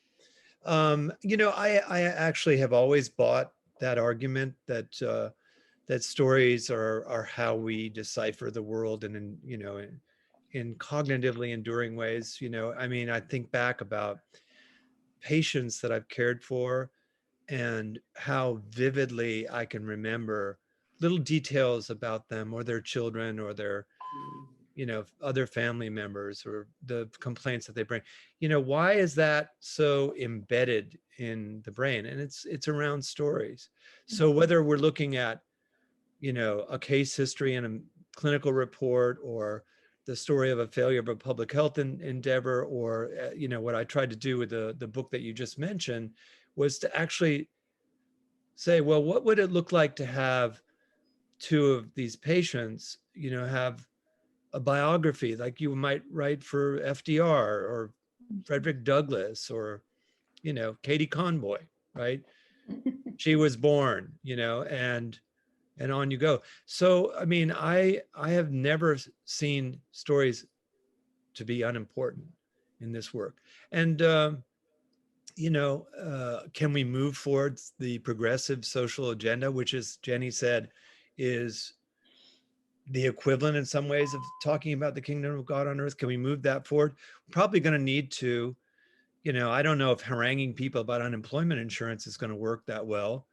You know, I actually have always bought that argument that that stories are how we decipher the world, and you know, in cognitively enduring ways. You know, I mean, I think back about patients that I've cared for and how vividly I can remember little details about them or their children or their, you know, other family members or the complaints that they bring. You know, why is that so embedded in the brain? And it's around stories. So whether we're looking at, you know, a case history and a clinical report, or the story of a failure of a public health endeavor, or, you know, what I tried to do with the book that you just mentioned was to actually say, well, what would it look like to have two of these patients, you know, have a biography like you might write for FDR or Frederick Douglass or, you know, Katie Conboy, right? She was born, you know, and on you go. So, I mean, I have never seen stories to be unimportant in this work. And, you know, can we move towards the progressive social agenda, which, as Jenny said, is the equivalent in some ways of talking about the kingdom of God on earth? Can we move that forward? We're probably going to need to, you know, I don't know if haranguing people about unemployment insurance is going to work that well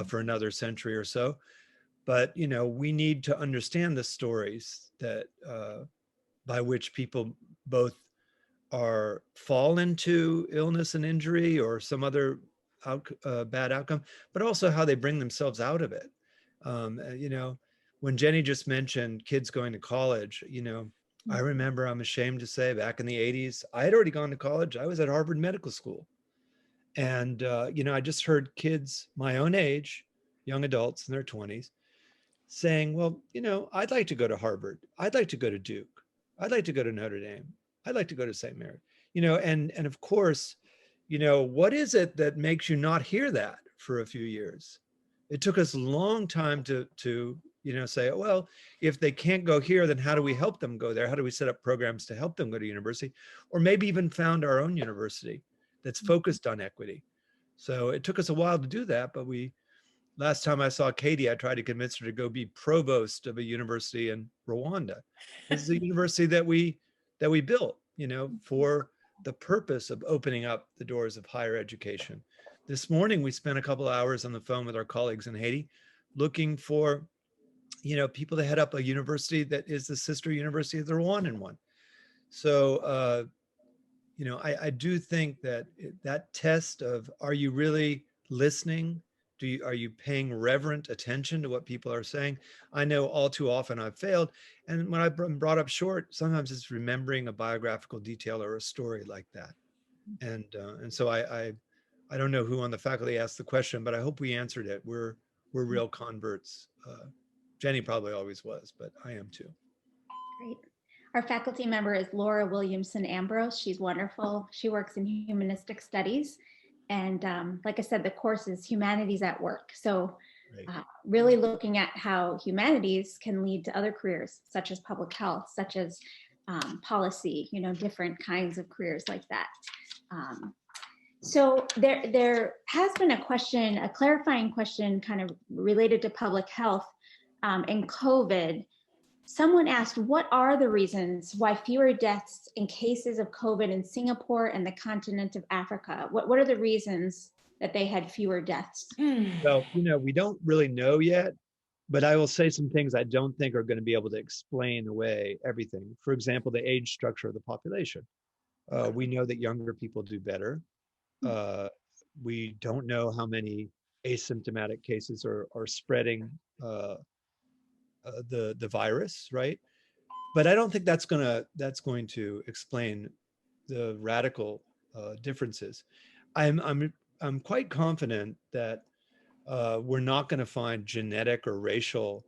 for another century or so. But, you know, we need to understand the stories that by which people both fall into illness and injury or some other bad outcome, but also how they bring themselves out of it. You know, when Jenny just mentioned kids going to college, you know, I remember, I'm ashamed to say, back in the 80s, I had already gone to college. I was at Harvard Medical School. And, you know, I just heard kids my own age young adults in their 20s, saying, well, I'd like to go to Harvard. I'd like to go to Duke. I'd like to go to Notre Dame. I'd like to go to St. Mary. And of course, what is it that makes you not hear that for a few years? It took us a long time to say, well, if they can't go here, then how do we help them go there? How do we set up programs to help them go to university? Or maybe even found our own university that's focused on equity. So it took us a while to do that, but last time I saw Katie, I tried to convince her to go be provost of a university in Rwanda. This is a university that we built, for the purpose of opening up the doors of higher education. This morning, we spent a couple of hours on the phone with our colleagues in Haiti, looking for, people to head up a university that is the sister university of the Rwandan one. So, I do think that that test of, are you really listening? Are you paying reverent attention to what people are saying? I know all too often I've failed. And when I've been brought up short, sometimes it's remembering a biographical detail or a story like that. And so I don't know who on the faculty asked the question, but I hope we answered it. We're real converts. Jennie probably always was, but I am too. Great. Our faculty member is Laura Williamson Ambrose. She's wonderful. She works in humanistic studies. And like I said, the course is Humanities at Work. So really looking at how humanities can lead to other careers, such as public health, such as policy, different kinds of careers like that. So there has been a clarifying question kind of related to public health and COVID. Someone asked, what are the reasons why fewer deaths in cases of COVID in Singapore and the continent of Africa? What are the reasons that they had fewer deaths? Well, we don't really know yet, but I will say some things I don't think are going to be able to explain away everything. For example, the age structure of the population. We know that younger people do better. We don't know how many asymptomatic cases are spreading the virus, right? But I don't think that's going to explain the radical differences. I'm quite confident that we're not going to find genetic or racial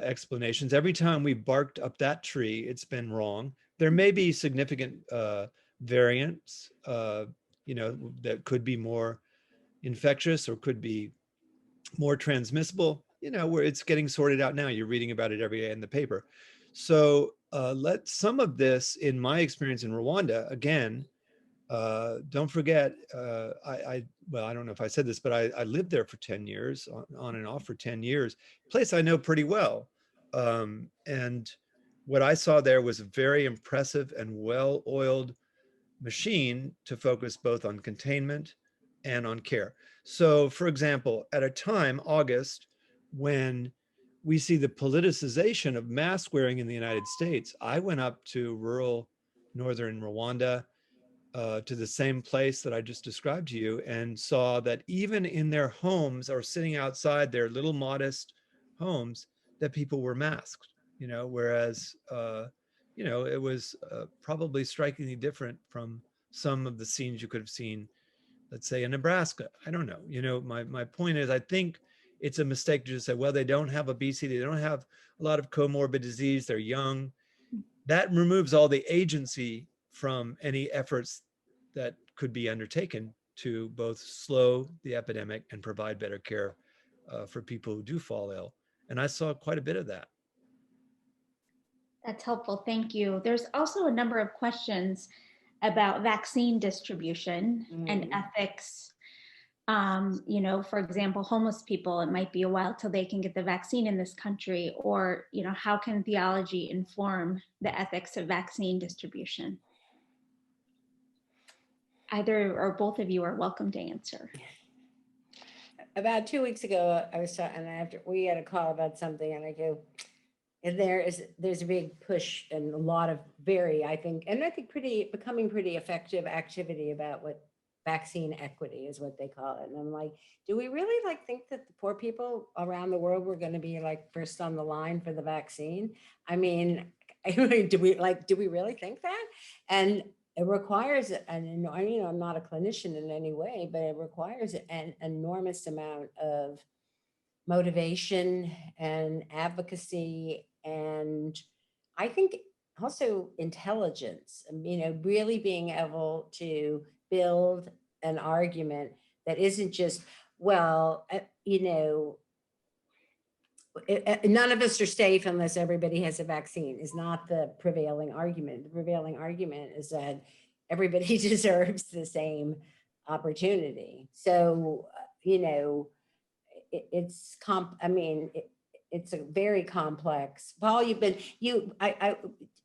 explanations. Every time we barked up that tree, it's been wrong. There may be significant variants, that could be more infectious or could be more transmissible, where it's getting sorted out now. You're reading about it every day in the paper. So let some of this, in my experience in Rwanda, again, don't forget, I don't know if I said this, but I lived there for 10 years, on and off for 10 years, place I know pretty well. And what I saw there was a very impressive and well-oiled machine to focus both on containment and on care. So, for example, at a time, August, when we see the politicization of mask wearing in the United States, I went up to rural northern Rwanda, to the same place that I just described to you, and saw that even in their homes or sitting outside their little modest homes, that people were masked, whereas, it was probably strikingly different from some of the scenes you could have seen, let's say, in Nebraska. I don't know. My point is, I think it's a mistake to just say, well, they don't have obesity, they don't have a lot of comorbid disease, they're young. That removes all the agency from any efforts that could be undertaken to both slow the epidemic and provide better care for people who do fall ill. And I saw quite a bit of that. That's helpful. Thank you. There's also a number of questions about vaccine distribution and ethics. For example, homeless people, it might be a while till they can get the vaccine in this country, or, how can theology inform the ethics of vaccine distribution? Either or both of you are welcome to answer. About 2 weeks ago, I was talking, and we had a call about something, and I go, and there's a big push and a lot of becoming pretty effective activity about what vaccine equity is, what they call it. And I'm like, do we really think that the poor people around the world were going to be first on the line for the vaccine? I mean, do we really think that? And it requires, and I'm not a clinician in any way, but it requires an enormous amount of motivation and advocacy, and I think also intelligence, really being able to build an argument that isn't just, well, none of us are safe unless everybody has a vaccine is not the prevailing argument. The prevailing argument is that everybody deserves the same opportunity. So, it's a very complex. Paul,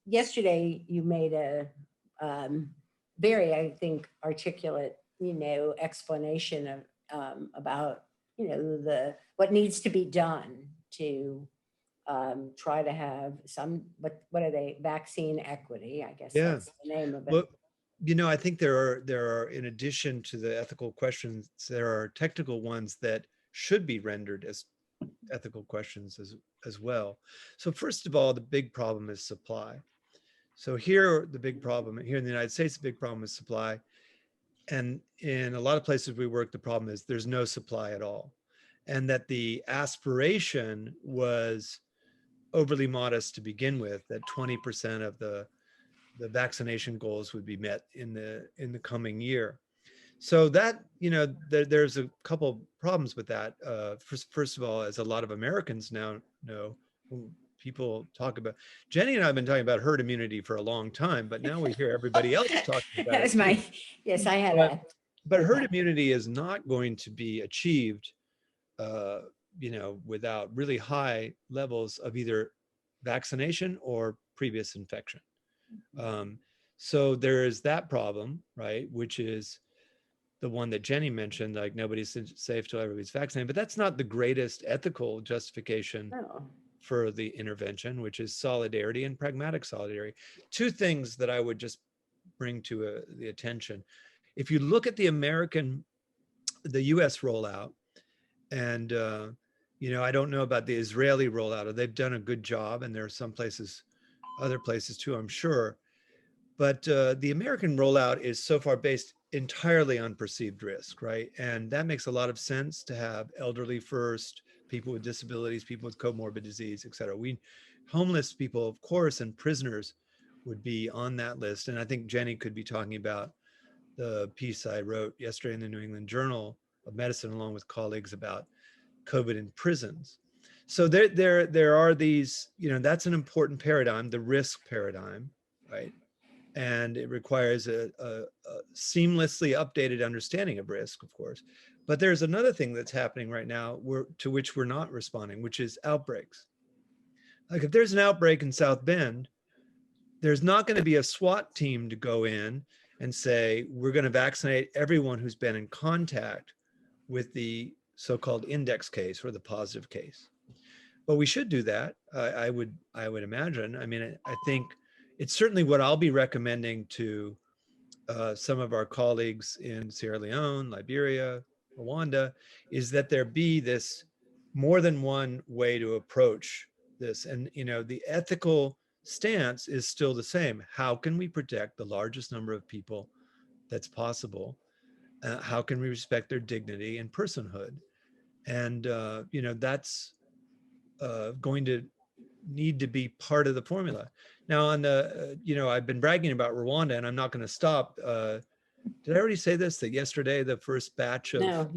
yesterday you made a very, I think, articulate, explanation of about, what needs to be done to try to have some, what are they, vaccine equity, I guess Yeah. that's the name of it. Well, I think there are, in addition to the ethical questions, there are technical ones that should be rendered as ethical questions as well. So first of all, the big problem is supply. So here, the big problem here in the United States, the big problem is supply. And in a lot of places we work, the problem is there's no supply at all. And that the aspiration was overly modest to begin with, that 20% of the vaccination goals would be met in the coming year. So that, there's a couple problems with that. First of all, as a lot of Americans now know, people talk about, Jenny and I have been talking about herd immunity for a long time, but now we hear everybody else talking about That was it. yes, I had but herd immunity is not going to be achieved, without really high levels of either vaccination or previous infection. So there is that problem, right? Which is the one that Jenny mentioned, like nobody's safe till everybody's vaccinated, but that's not the greatest ethical justification for the intervention, which is solidarity and pragmatic solidarity. Two things that I would just bring to the attention. If you look at the US rollout, and I don't know about the Israeli rollout. They've done a good job, and there are some places, other places too, I'm sure. But the American rollout is so far based entirely on perceived risk, right? And that makes a lot of sense to have elderly first, people with disabilities, people with comorbid disease, et cetera. Homeless people, of course, and prisoners would be on that list. And I think Jenny could be talking about the piece I wrote yesterday in the New England Journal of Medicine, along with colleagues, about COVID in prisons. So there are these, that's an important paradigm, the risk paradigm, right? And it requires a seamlessly updated understanding of risk, of course. But there's another thing that's happening right now to which we're not responding, which is outbreaks. Like if there's an outbreak in South Bend, there's not going to be a SWAT team to go in and say, we're going to vaccinate everyone who's been in contact with the so-called index case or the positive case. But we should do that, I would imagine. I mean, I think it's certainly what I'll be recommending to some of our colleagues in Sierra Leone, Liberia, Rwanda, is that there be this more than one way to approach this. And, the ethical stance is still the same. How can we protect the largest number of people that's possible? How can we respect their dignity and personhood? And, that's going to need to be part of the formula. Now on the, I've been bragging about Rwanda, and I'm not going to stop. Did I already say this, that yesterday, the first batch of,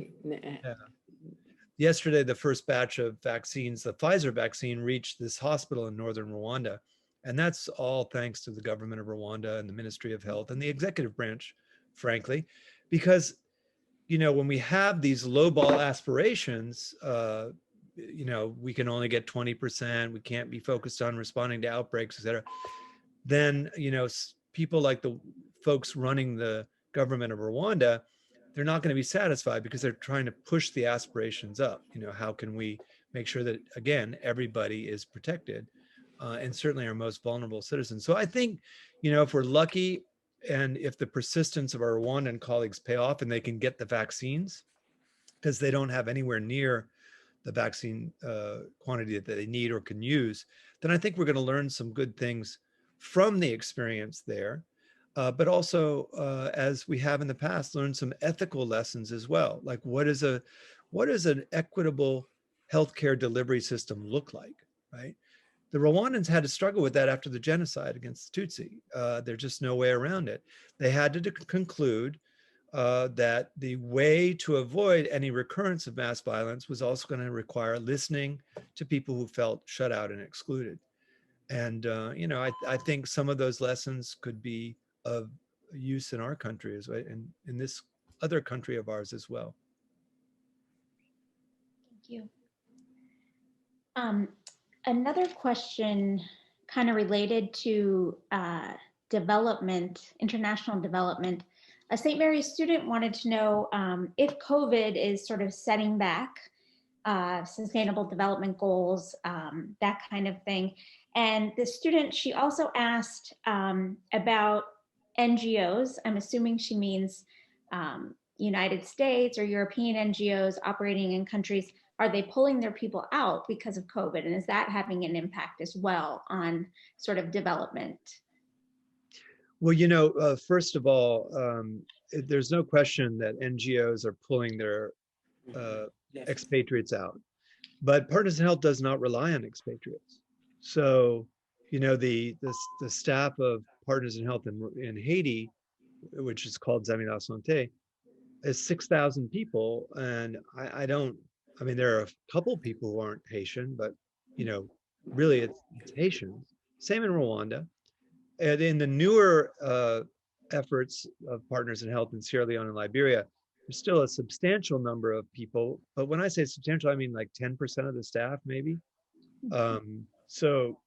yesterday, the first batch of vaccines, the Pfizer vaccine, reached this hospital in northern Rwanda. And that's all thanks to the government of Rwanda and the Ministry of Health and the executive branch, frankly, because, when we have these lowball aspirations, we can only get 20%, we can't be focused on responding to outbreaks, et cetera, then, people like the folks running the government of Rwanda, they're not going to be satisfied because they're trying to push the aspirations up. How can we make sure that, again, everybody is protected, and certainly our most vulnerable citizens? So I think, if we're lucky, and if the persistence of our Rwandan colleagues pay off and they can get the vaccines, because they don't have anywhere near the vaccine quantity that they need or can use, then I think we're going to learn some good things from the experience there. But also, as we have in the past, learn some ethical lessons as well. Like what is an equitable healthcare delivery system look like, right? The Rwandans had to struggle with that after the genocide against the Tutsi. There's just no way around it. They had to conclude that the way to avoid any recurrence of mass violence was also going to require listening to people who felt shut out and excluded. And, I think some of those lessons could be of use in our country as well, and in this other country of ours as well. Thank you. Another question kind of related to development, international development. A St. Mary's student wanted to know if COVID is sort of setting back sustainable development goals, that kind of thing. And the student, she also asked about NGOs. I'm assuming she means United States or European NGOs operating in countries. Are they pulling their people out because of COVID? And is that having an impact as well on sort of development? Well, first of all, there's no question that NGOs are pulling their expatriates out, but Partners in Health does not rely on expatriates. So, the staff of Partners in Health in Haiti, which is called Amis de la Santé, is 6,000 people, and I mean, there are a couple people who aren't Haitian, but really it's Haitians. Same in Rwanda. And in the newer efforts of Partners in Health in Sierra Leone and Liberia, there's still a substantial number of people. But when I say substantial, I mean like 10% of the staff, maybe. So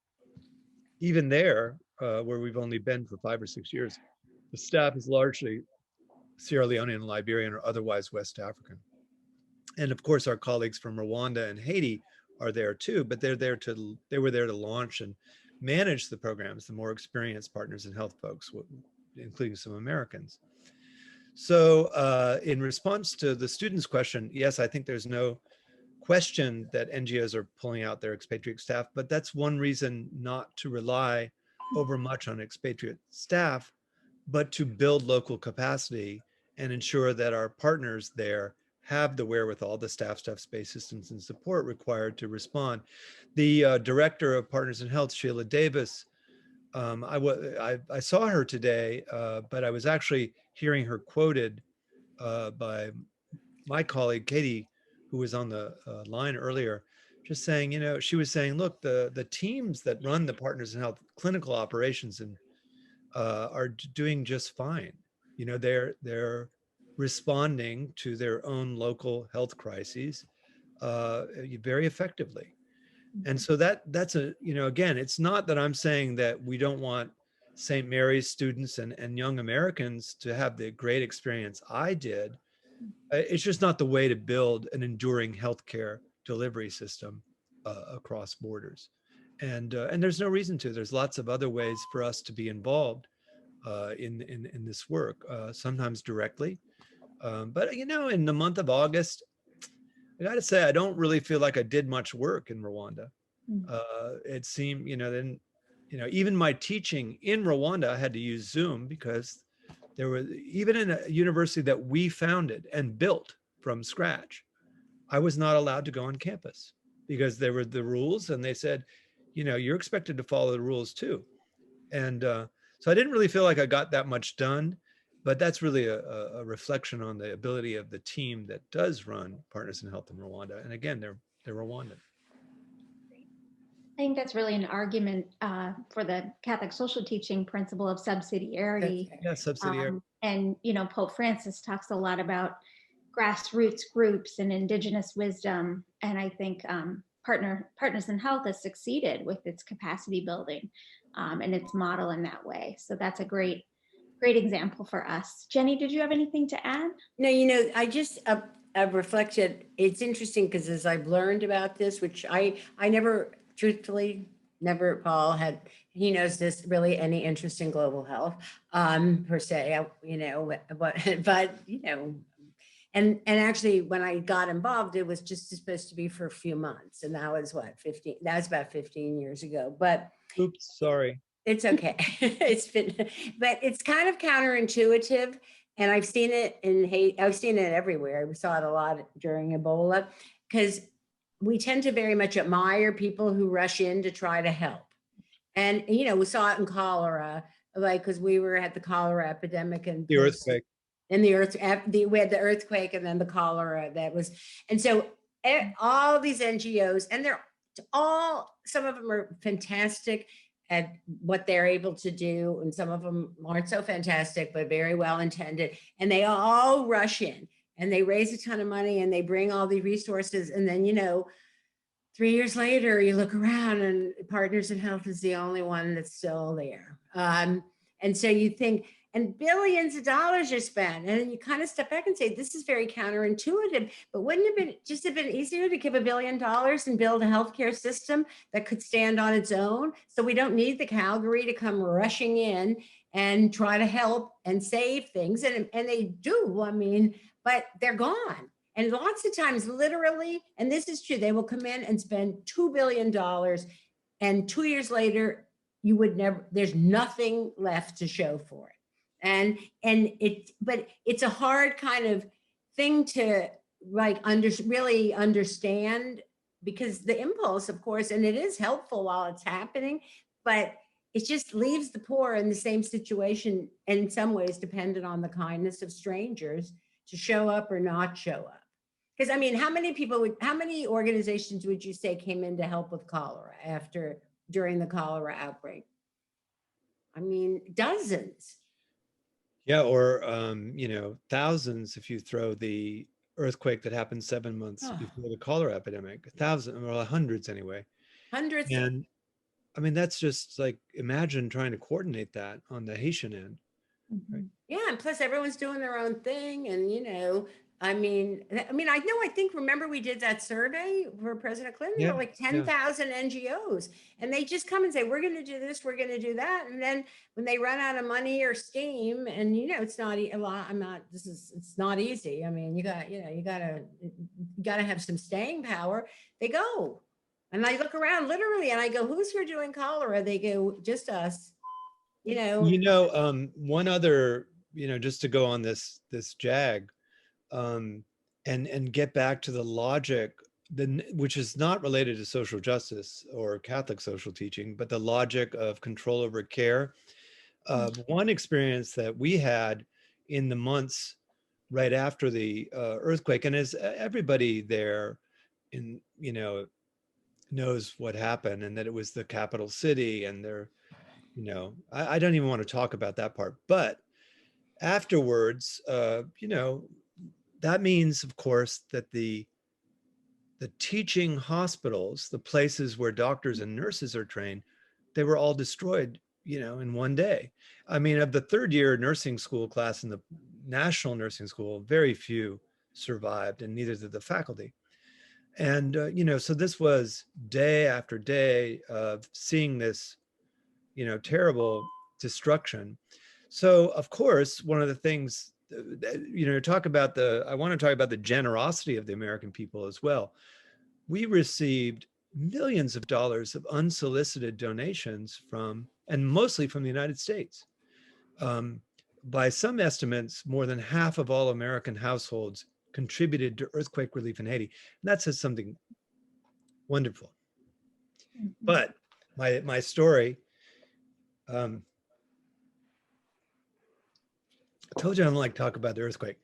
even there, where we've only been for 5 or 6 years, the staff is largely Sierra Leone and Liberian or otherwise West African. And of course, our colleagues from Rwanda and Haiti are there too, but they were there to launch and manage the programs, the more experienced Partners in Health folks, including some Americans. So in response to the student's question, yes, I think there's no question that NGOs are pulling out their expatriate staff, but that's one reason not to rely overmuch on expatriate staff, but to build local capacity and ensure that our partners there have the wherewithal, the staff, space, systems, and support required to respond. The director of Partners in Health, Sheila Davis, I saw her today, but I was actually hearing her quoted by my colleague, Katie, who was on the line earlier, just saying, she was saying, look, the teams that run the Partners in Health clinical operations are doing just fine. They're responding to their own local health crises very effectively. And so that's again, it's not that I'm saying that we don't want St. Mary's students and young Americans to have the great experience I did. It's just not the way to build an enduring healthcare delivery system across borders. And there's no reason to. There's lots of other ways for us to be involved in this work, sometimes directly. But in the month of August, I got to say, I don't really feel like I did much work in Rwanda. It seemed, then, even my teaching in Rwanda, I had to use Zoom because there was, even in a university that we founded and built from scratch, I was not allowed to go on campus because there were the rules, and they said, you're expected to follow the rules too. And so I didn't really feel like I got that much done. But that's really a reflection on the ability of the team that does run Partners in Health in Rwanda. And again, they're Rwandan. I think that's really an argument for the Catholic social teaching principle of subsidiarity. Yeah, subsidiarity. And Pope Francis talks a lot about grassroots groups and indigenous wisdom. And I think Partners in Health has succeeded with its capacity building and its model in that way. So that's a great example for us. Jenny, did you have anything to add? No, I just I've reflected. It's interesting because as I've learned about this, which I never, truthfully, Paul had, he knows this, really any interest in global health per se, but and actually when I got involved, it was just supposed to be for a few months, and that was what, 15, that was about 15 years ago. But oops, sorry. It's okay. But it's kind of counterintuitive. And I've seen it in Haiti. I've seen it everywhere. We saw it a lot during Ebola, because we tend to very much admire people who rush in to try to help. And, you know, we saw it in cholera, like, because we were at the cholera epidemic and The earthquake. and we had the earthquake and then the cholera that was, and so all these NGOs, and they're all, some of them are fantastic at what they're able to do, and some of them aren't so fantastic, but very well intended, and they all rush in and they raise a ton of money and they bring all the resources, and then, you know, 3 years later, you look around and Partners in Health is the only one that's still there. And so you think, and billions of dollars are spent, and then you kind of step back and say, this is very counterintuitive, but wouldn't it have been easier to give $1 billion and build a healthcare system that could stand on its own? So we don't need the Calgary to come rushing in and try to help and save things. And they do, I mean, but they're gone. And lots of times, literally, and this is true, they will come in and spend $2 billion, and 2 years later, you would never, there's nothing left to show for it. But it's a hard kind of thing to like really understand, because the impulse, of course, and it is helpful while it's happening, but it just leaves the poor in the same situation, and in some ways dependent on the kindness of strangers to show up or not show up. Because I mean, how many organizations would you say came in to help with cholera during the cholera outbreak? I mean, dozens. Yeah, or you know, thousands if you throw the earthquake that happened 7 months before the cholera epidemic. Thousands, or hundreds anyway. Hundreds. And I mean, that's just like, imagine trying to coordinate that on the Haitian end. Right? Yeah, and plus everyone's doing their own thing, and you know, I mean, I think, remember we did that survey for President Clinton, there were like 10,000 NGOs, and they just come and say, we're going to do this, we're going to do that. And then when they run out of money or steam, and you know, it's not it's not easy. I mean, you gotta have some staying power. They go. And I look around literally and I go, who's here doing cholera? They go, just us, you know. One other, you know, just to go on this jag, and get back to the logic, which is not related to social justice or Catholic social teaching, but the logic of control over care. One experience that we had in the months right after the earthquake, and as everybody there in, you know, knows what happened, and that it was the capital city, and they're, you know, I don't even want to talk about that part, but afterwards, you know, that means, of course, that the teaching hospitals, the places where doctors and nurses are trained, they were all destroyed, you know, in one day. I mean, of the third year nursing school class in the National Nursing School, very few survived, and neither did the faculty. And, you know, so this was day after day of seeing this, you know, terrible destruction. So, of course, one of the things, you know, I want to talk about the generosity of the American people as well. We received millions of dollars of unsolicited donations and mostly from the United States. By some estimates, more than half of all American households contributed to earthquake relief in Haiti. And that says something wonderful. But my story, I told you I don't like to talk about the earthquake.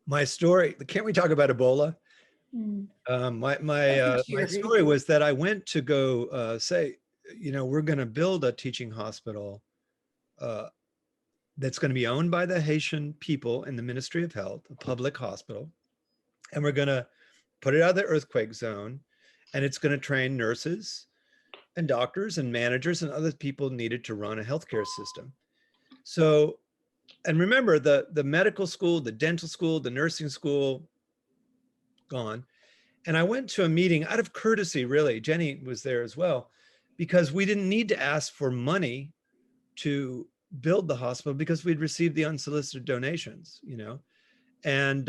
My story, can't we talk about Ebola? My story was that I went to go say, you know, we're going to build a teaching hospital that's going to be owned by the Haitian people and the Ministry of Health, a public hospital. And we're going to put it out of the earthquake zone, and it's going to train nurses and doctors and managers and other people needed to run a healthcare system. So, and remember, the medical school, the dental school, the nursing school, gone. And I went to a meeting out of courtesy, really. Jennie was there as well, because we didn't need to ask for money to build the hospital because we'd received the unsolicited donations, you know. And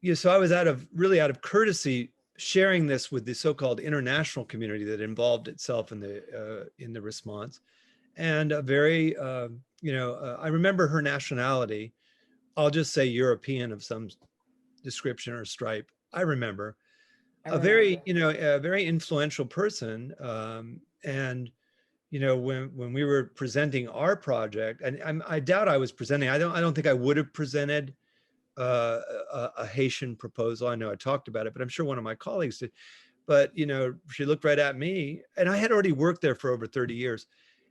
yeah, so I was out of courtesy sharing this with the so-called international community that involved itself in the response. And a very, you know, I remember her nationality. I'll just say European of some description or stripe. I remember. a very, a very influential person. And, when we were presenting our project, and I doubt I was presenting, I don't think I would have presented a Haitian proposal. I know I talked about it, but I'm sure one of my colleagues did. But, she looked right at me, and I had already worked there for over 30 years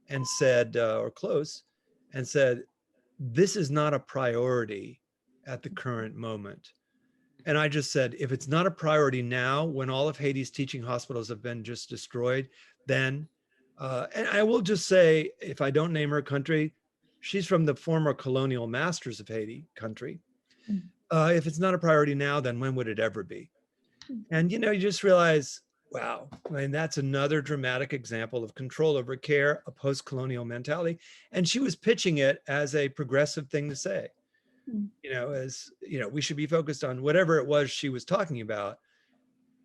and said, or close, and said, this is not a priority at the current moment. And I just said, if it's not a priority now, when all of Haiti's teaching hospitals have been just destroyed, then, and I will just say, if I don't name her country, she's from the former colonial masters of Haiti country. If it's not a priority now, then when would it ever be? And, you just realize, wow, I mean, that's another dramatic example of control over care, a post-colonial mentality. And she was pitching it as a progressive thing to say, as, we should be focused on whatever it was she was talking about.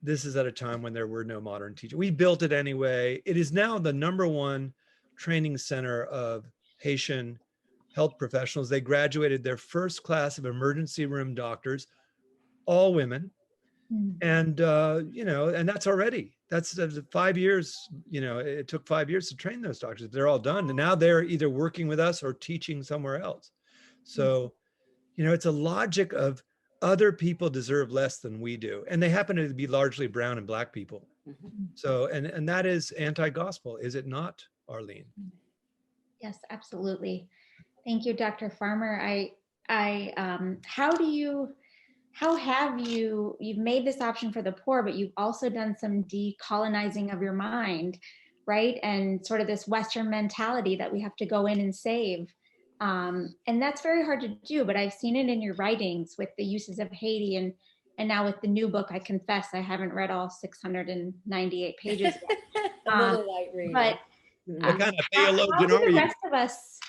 This is at a time when there were no modern teachers. We built it anyway. It is now the #1 training center of Haitian health professionals. They graduated their first class of emergency room doctors, all women. And, and that's 5 years, it took 5 years to train those doctors. They're all done. And now they're either working with us or teaching somewhere else. So, it's a logic of other people deserve less than we do. And they happen to be largely brown and Black people. So, and that is anti-gospel, is it not, Arlene? Yes, absolutely. Thank you, Dr. Farmer. How have you've made this option for the poor, but you've also done some decolonizing of your mind, right? And sort of this Western mentality that we have to go in and save. And that's very hard to do, but I've seen it in your writings with the uses of Haiti and now with the new book. I confess I haven't read all 698 pages yet. A little light reading. But What kind of theologian are you?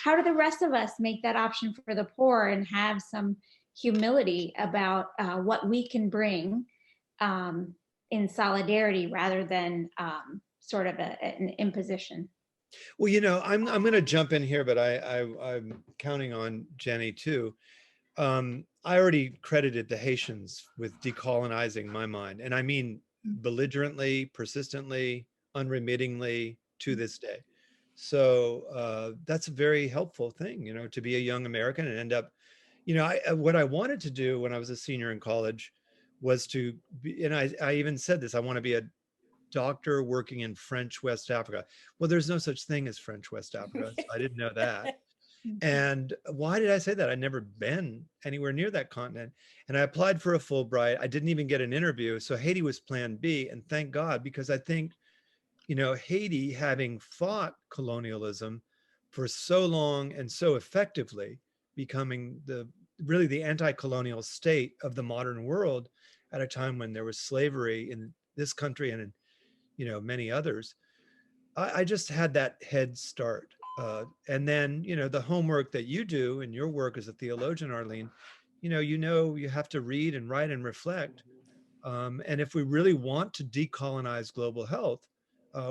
How do the rest of us make that option for the poor and have some humility about what we can bring in solidarity rather than sort of an imposition? Well, I'm going to jump in here, but I'm counting on Jennie too. I already credited the Haitians with decolonizing my mind, and I mean belligerently, persistently, unremittingly to this day. So that's a very helpful thing, to be a young American and end up, what I wanted to do when I was a senior in college was to be, and I even said this, I want to be a doctor working in French West Africa. Well, there's no such thing as French West Africa. So I didn't know that. And why did I say that? I'd never been anywhere near that continent. And I applied for a Fulbright. I didn't even get an interview. So Haiti was plan B. And thank God, because I think, Haiti, having fought colonialism for so long and so effectively, becoming really the anti-colonial state of the modern world at a time when there was slavery in this country and in many others, I just had that head start. And then, the homework that you do in your work as a theologian, Arlene, you have to read and write and reflect. And if we really want to decolonize global health,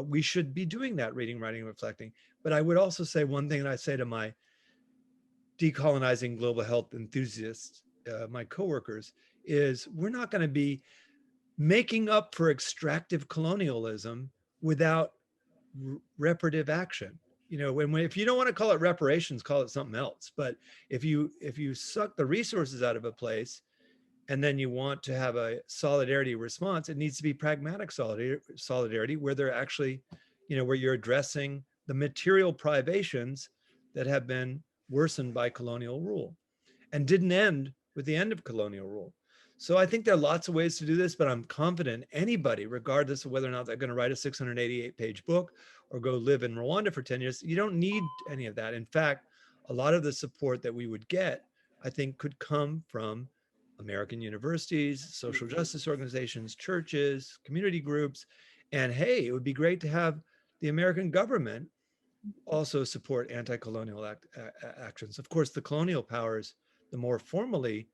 we should be doing that, reading, writing, and reflecting. But I would also say one thing that I say to my decolonizing global health enthusiasts, my coworkers, is we're not going to be making up for extractive colonialism without reparative action. If you don't want to call it reparations, call it something else. But if you suck the resources out of a place and then you want to have a solidarity response, it needs to be pragmatic solidarity where they're actually, where you're addressing the material privations that have been worsened by colonial rule and didn't end with the end of colonial rule. So I think there are lots of ways to do this, but I'm confident anybody, regardless of whether or not they're going to write a 688-page book or go live in Rwanda for 10 years, you don't need any of that. In fact, a lot of the support that we would get, I think, could come from American universities, social justice organizations, churches, community groups. And hey, it would be great to have the American government also support anti-colonial actions. Of course, the colonial powers, the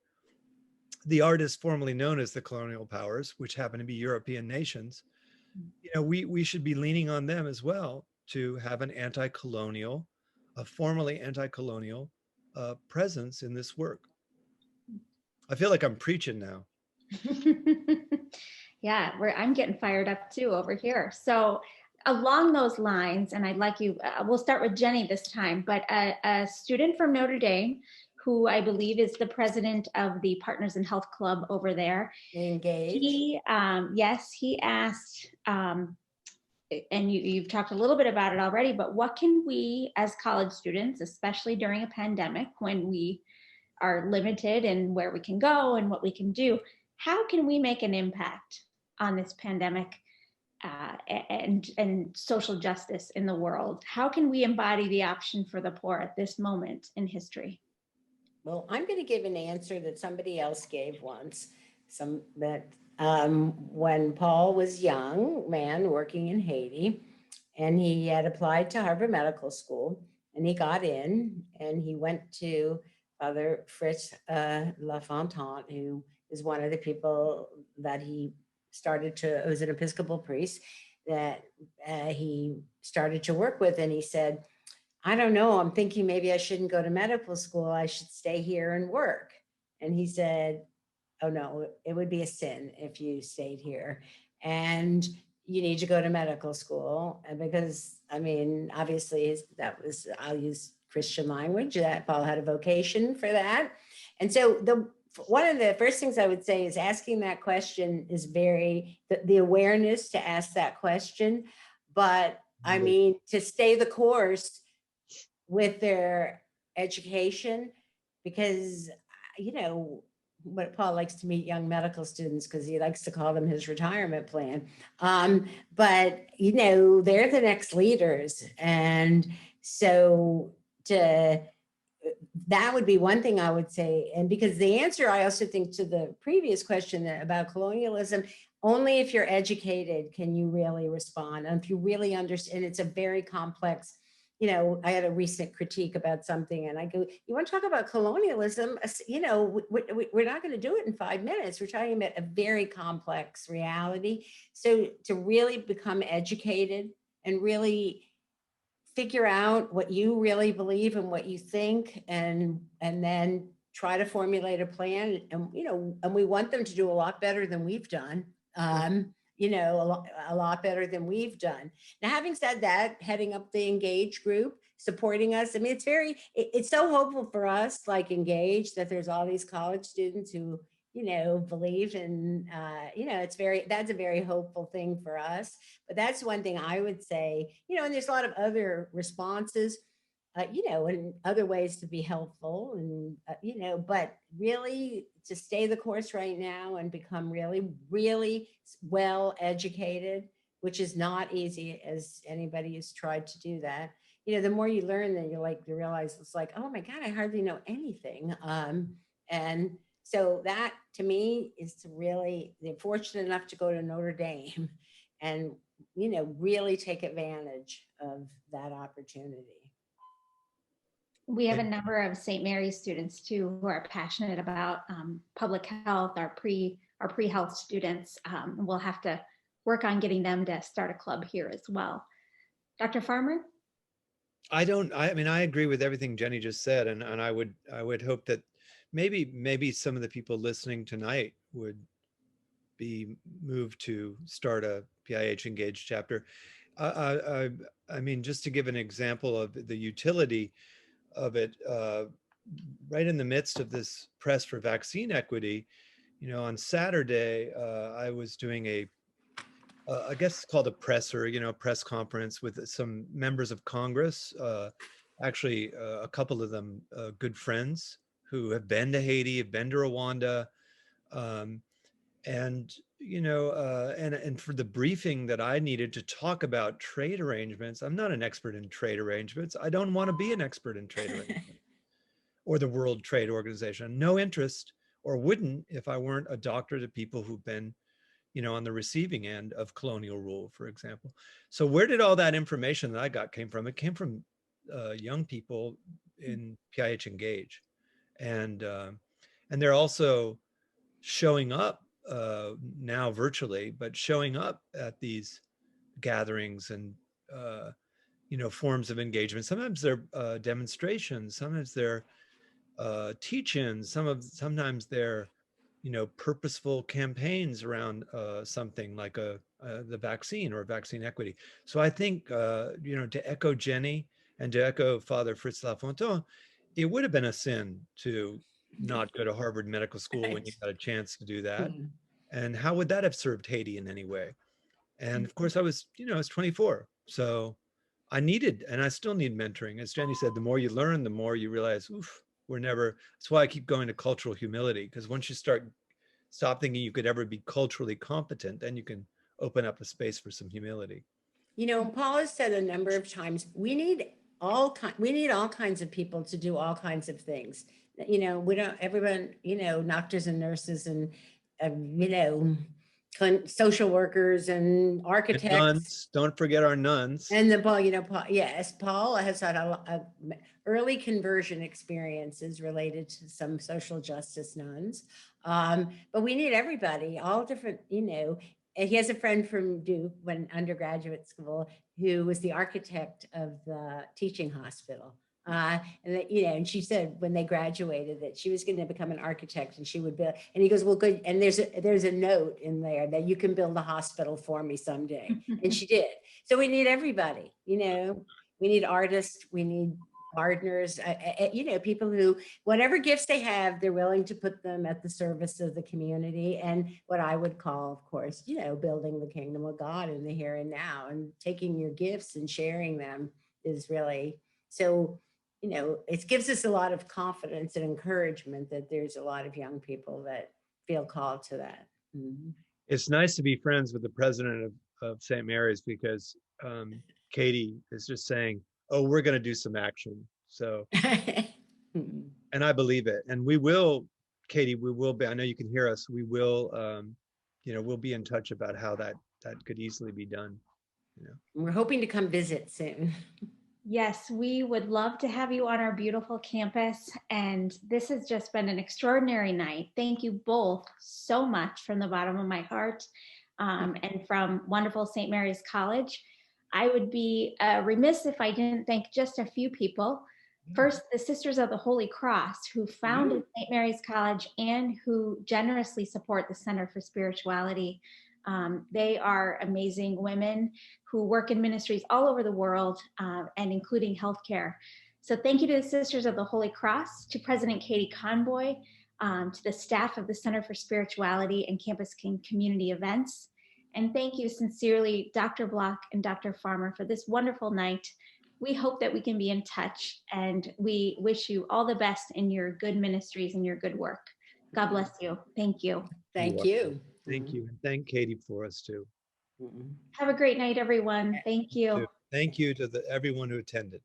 artists formerly known as the colonial powers, which happen to be European nations, we should be leaning on them as well to have an formally anti-colonial presence in this work. I feel like I'm preaching now. Yeah, I'm getting fired up too over here. So along those lines, and I'd like you, we'll start with Jenny this time, but a student from Notre Dame, who I believe is the president of the Partners in Health Club over there. Engage. Yes, he asked, and you've talked a little bit about it already, but what can we as college students, especially during a pandemic when we are limited in where we can go and what we can do, how can we make an impact on this pandemic and social justice in the world? How can we embody the option for the poor at this moment in history? Well, I'm going to give an answer that somebody else gave once. When Paul was young man working in Haiti, and he had applied to Harvard Medical School, and he got in, and he went to Father Fritz Lafontaine, who is one of the people that he started to, was an Episcopal priest that he started to work with. And he said, I don't know, I'm thinking maybe I shouldn't go to medical school. I should stay here and work. And he said, oh no, it would be a sin if you stayed here. And you need to go to medical school. And because, I mean, obviously that was, I'll use Christian language, that Paul had a vocation for that. And so one of the first things I would say is asking that question is the awareness to ask that question. But I mean, to stay the course with their education, because, you know, what Paul likes to meet young medical students because he likes to call them his retirement plan. But, you know, they're the next leaders. And so that would be one thing I would say. And because the answer, I also think, to the previous question about colonialism, only if you're educated can you really respond. And if you really understand, it's a very complex, you know, I had a recent critique about something and I go, you want to talk about colonialism? You know, we're not going to do it in 5 minutes. We're talking about a very complex reality. So to really become educated and really figure out what you really believe and what you think, and then try to formulate a plan. And, you know, and we want them to do a lot better than we've done. You know, a lot better than we've done. Now, having said that, heading up the Engage group, supporting us, I mean, it's so hopeful for us, like Engage, that there's all these college students who, you know, believe in, you know, that's a very hopeful thing for us. But that's one thing I would say, you know, and there's a lot of other responses, you know, and other ways to be helpful, and, you know, but really to stay the course right now and become really, really well educated, which is not easy, as anybody who's tried to do that. You know, the more you learn, then you realize it's like, oh my God, I hardly know anything. And so that, to me, is to really, they're fortunate enough to go to Notre Dame and, you know, really take advantage of that opportunity. We have a number of St. Mary's students too who are passionate about public health, our pre-health students. We'll have to work on getting them to start a club here as well. Dr. Farmer? I mean, I agree with everything Jenny just said, and I would hope that maybe some of the people listening tonight would be moved to start a PIH Engage chapter. I mean, just to give an example of the utility of it, right in the midst of this press for vaccine equity, you know, on Saturday, I was doing I guess it's called a presser, you know, press conference with some members of Congress, actually a couple of them good friends who have been to Haiti, have been to Rwanda, and, you know, and for the briefing that I needed to talk about trade arrangements, I'm not an expert in trade arrangements. I don't want to be an expert in trade arrangements or the World Trade Organization. No interest, or wouldn't if I weren't a doctor to people who've been, you know, on the receiving end of colonial rule, for example. So where did all that information that I got came from? It came from young people in PIH Engage, and they're also showing up now virtually, but showing up at these gatherings and you know, forms of engagement. Sometimes they're demonstrations, sometimes they're teach-ins, sometimes they're, purposeful campaigns around something like the vaccine or vaccine equity. So I think, to echo Jenny and to echo Father Fritz Lafontaine, it would have been a sin to not go to Harvard Medical School when you had a chance to do that. Mhm. And how would that have served Haiti in any way? And of course I was 24. So I needed, and I still need mentoring. As Jenny said, the more you learn, the more you realize, oof, that's why I keep going to cultural humility, because once you stop thinking you could ever be culturally competent, then you can open up a space for some humility. Paul has said a number of times, we need all kinds of people to do all kinds of things. We don't, everyone, doctors and nurses and, social workers and And architects. nuns, don't forget our nuns. And Paul, yes, Paul has had a early conversion experiences related to some social justice nuns. But we need everybody, all different, and he has a friend from Duke when undergraduate school who was the architect of the teaching hospital. And she said when they graduated that she was going to become an architect and she would build, and he goes, well, good. And there's a note in there that you can build a hospital for me someday. And she did. So we need everybody, we need artists, we need gardeners, people who, whatever gifts they have, they're willing to put them at the service of the community. And what I would call, of course, building the kingdom of God in the here and now, and taking your gifts and sharing them is really, so, it gives us a lot of confidence and encouragement that there's a lot of young people that feel called to that. Mm-hmm. It's nice to be friends with the president of St. Mary's, because Katie is just saying, oh, we're going to do some action. So, and I believe it. And we will, Katie, we will be, I know you can hear us. We will, we'll be in touch about how that could easily be done. We're hoping to come visit soon. Yes, we would love to have you on our beautiful campus. And this has just been an extraordinary night. Thank you both so much from the bottom of my heart, and from wonderful St. Mary's College. I would be remiss if I didn't thank just a few people. First, the Sisters of the Holy Cross, who founded St. Mary's College and who generously support the Center for Spirituality. They are amazing women who work in ministries all over the world, and including healthcare. So thank you to the Sisters of the Holy Cross, to President Katie Conboy, to the staff of the Center for Spirituality and Campus Community Events. And thank you sincerely, Dr. Block and Dr. Farmer, for this wonderful night. We hope that we can be in touch, and we wish you all the best in your good ministries and your good work. God bless you. Thank you. Thank you. Thank you. And thank Katie for us too. Have a great night, everyone. Thank you. Thank you to everyone who attended.